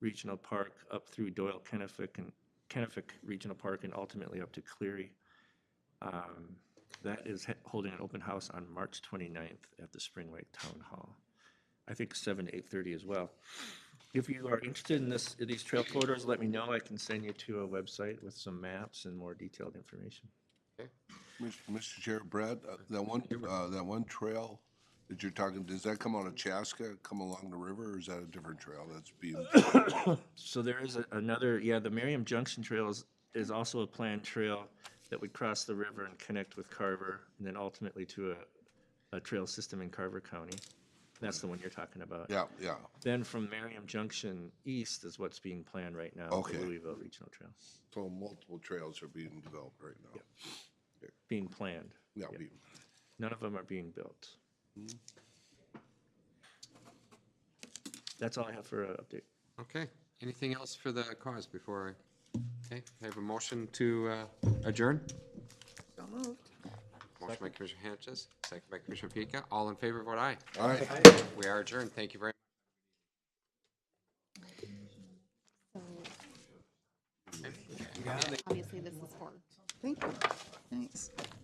Regional Park up through Doyle Kennefic Regional Park and ultimately up to Cleary. That is holding an open house on March 29th at the Spring Lake Town Hall. I think 7 to 8:30 as well. If you are interested in these trail corridors, let me know. I can send you to a website with some maps and more detailed information. Okay. Mr. Chair, Brad, that one trail that you're talking, does that come out of Chaska, come along the river, or is that a different trail that's being? So there is another, the Merriam Junction Trail is also a planned trail that would cross the river and connect with Carver, and then ultimately to a trail system in Carver County. That's the one you're talking about. Yeah. Then from Merriam Junction east is what's being planned right now, Okay. the Louisville Regional Trail. So multiple trails are being developed right now. Being planned. Yeah, Yep. being- None of them are being built. That's all I have for an update. Okay. Anything else for the cause before okay, I have a motion to adjourn? So moved. Motion by Commissioner Henches, second by Commissioner Pika. All in favor, vote aye. Aye. We are adjourned. Thank you very much. Obviously, this is for. Thank you. Thanks.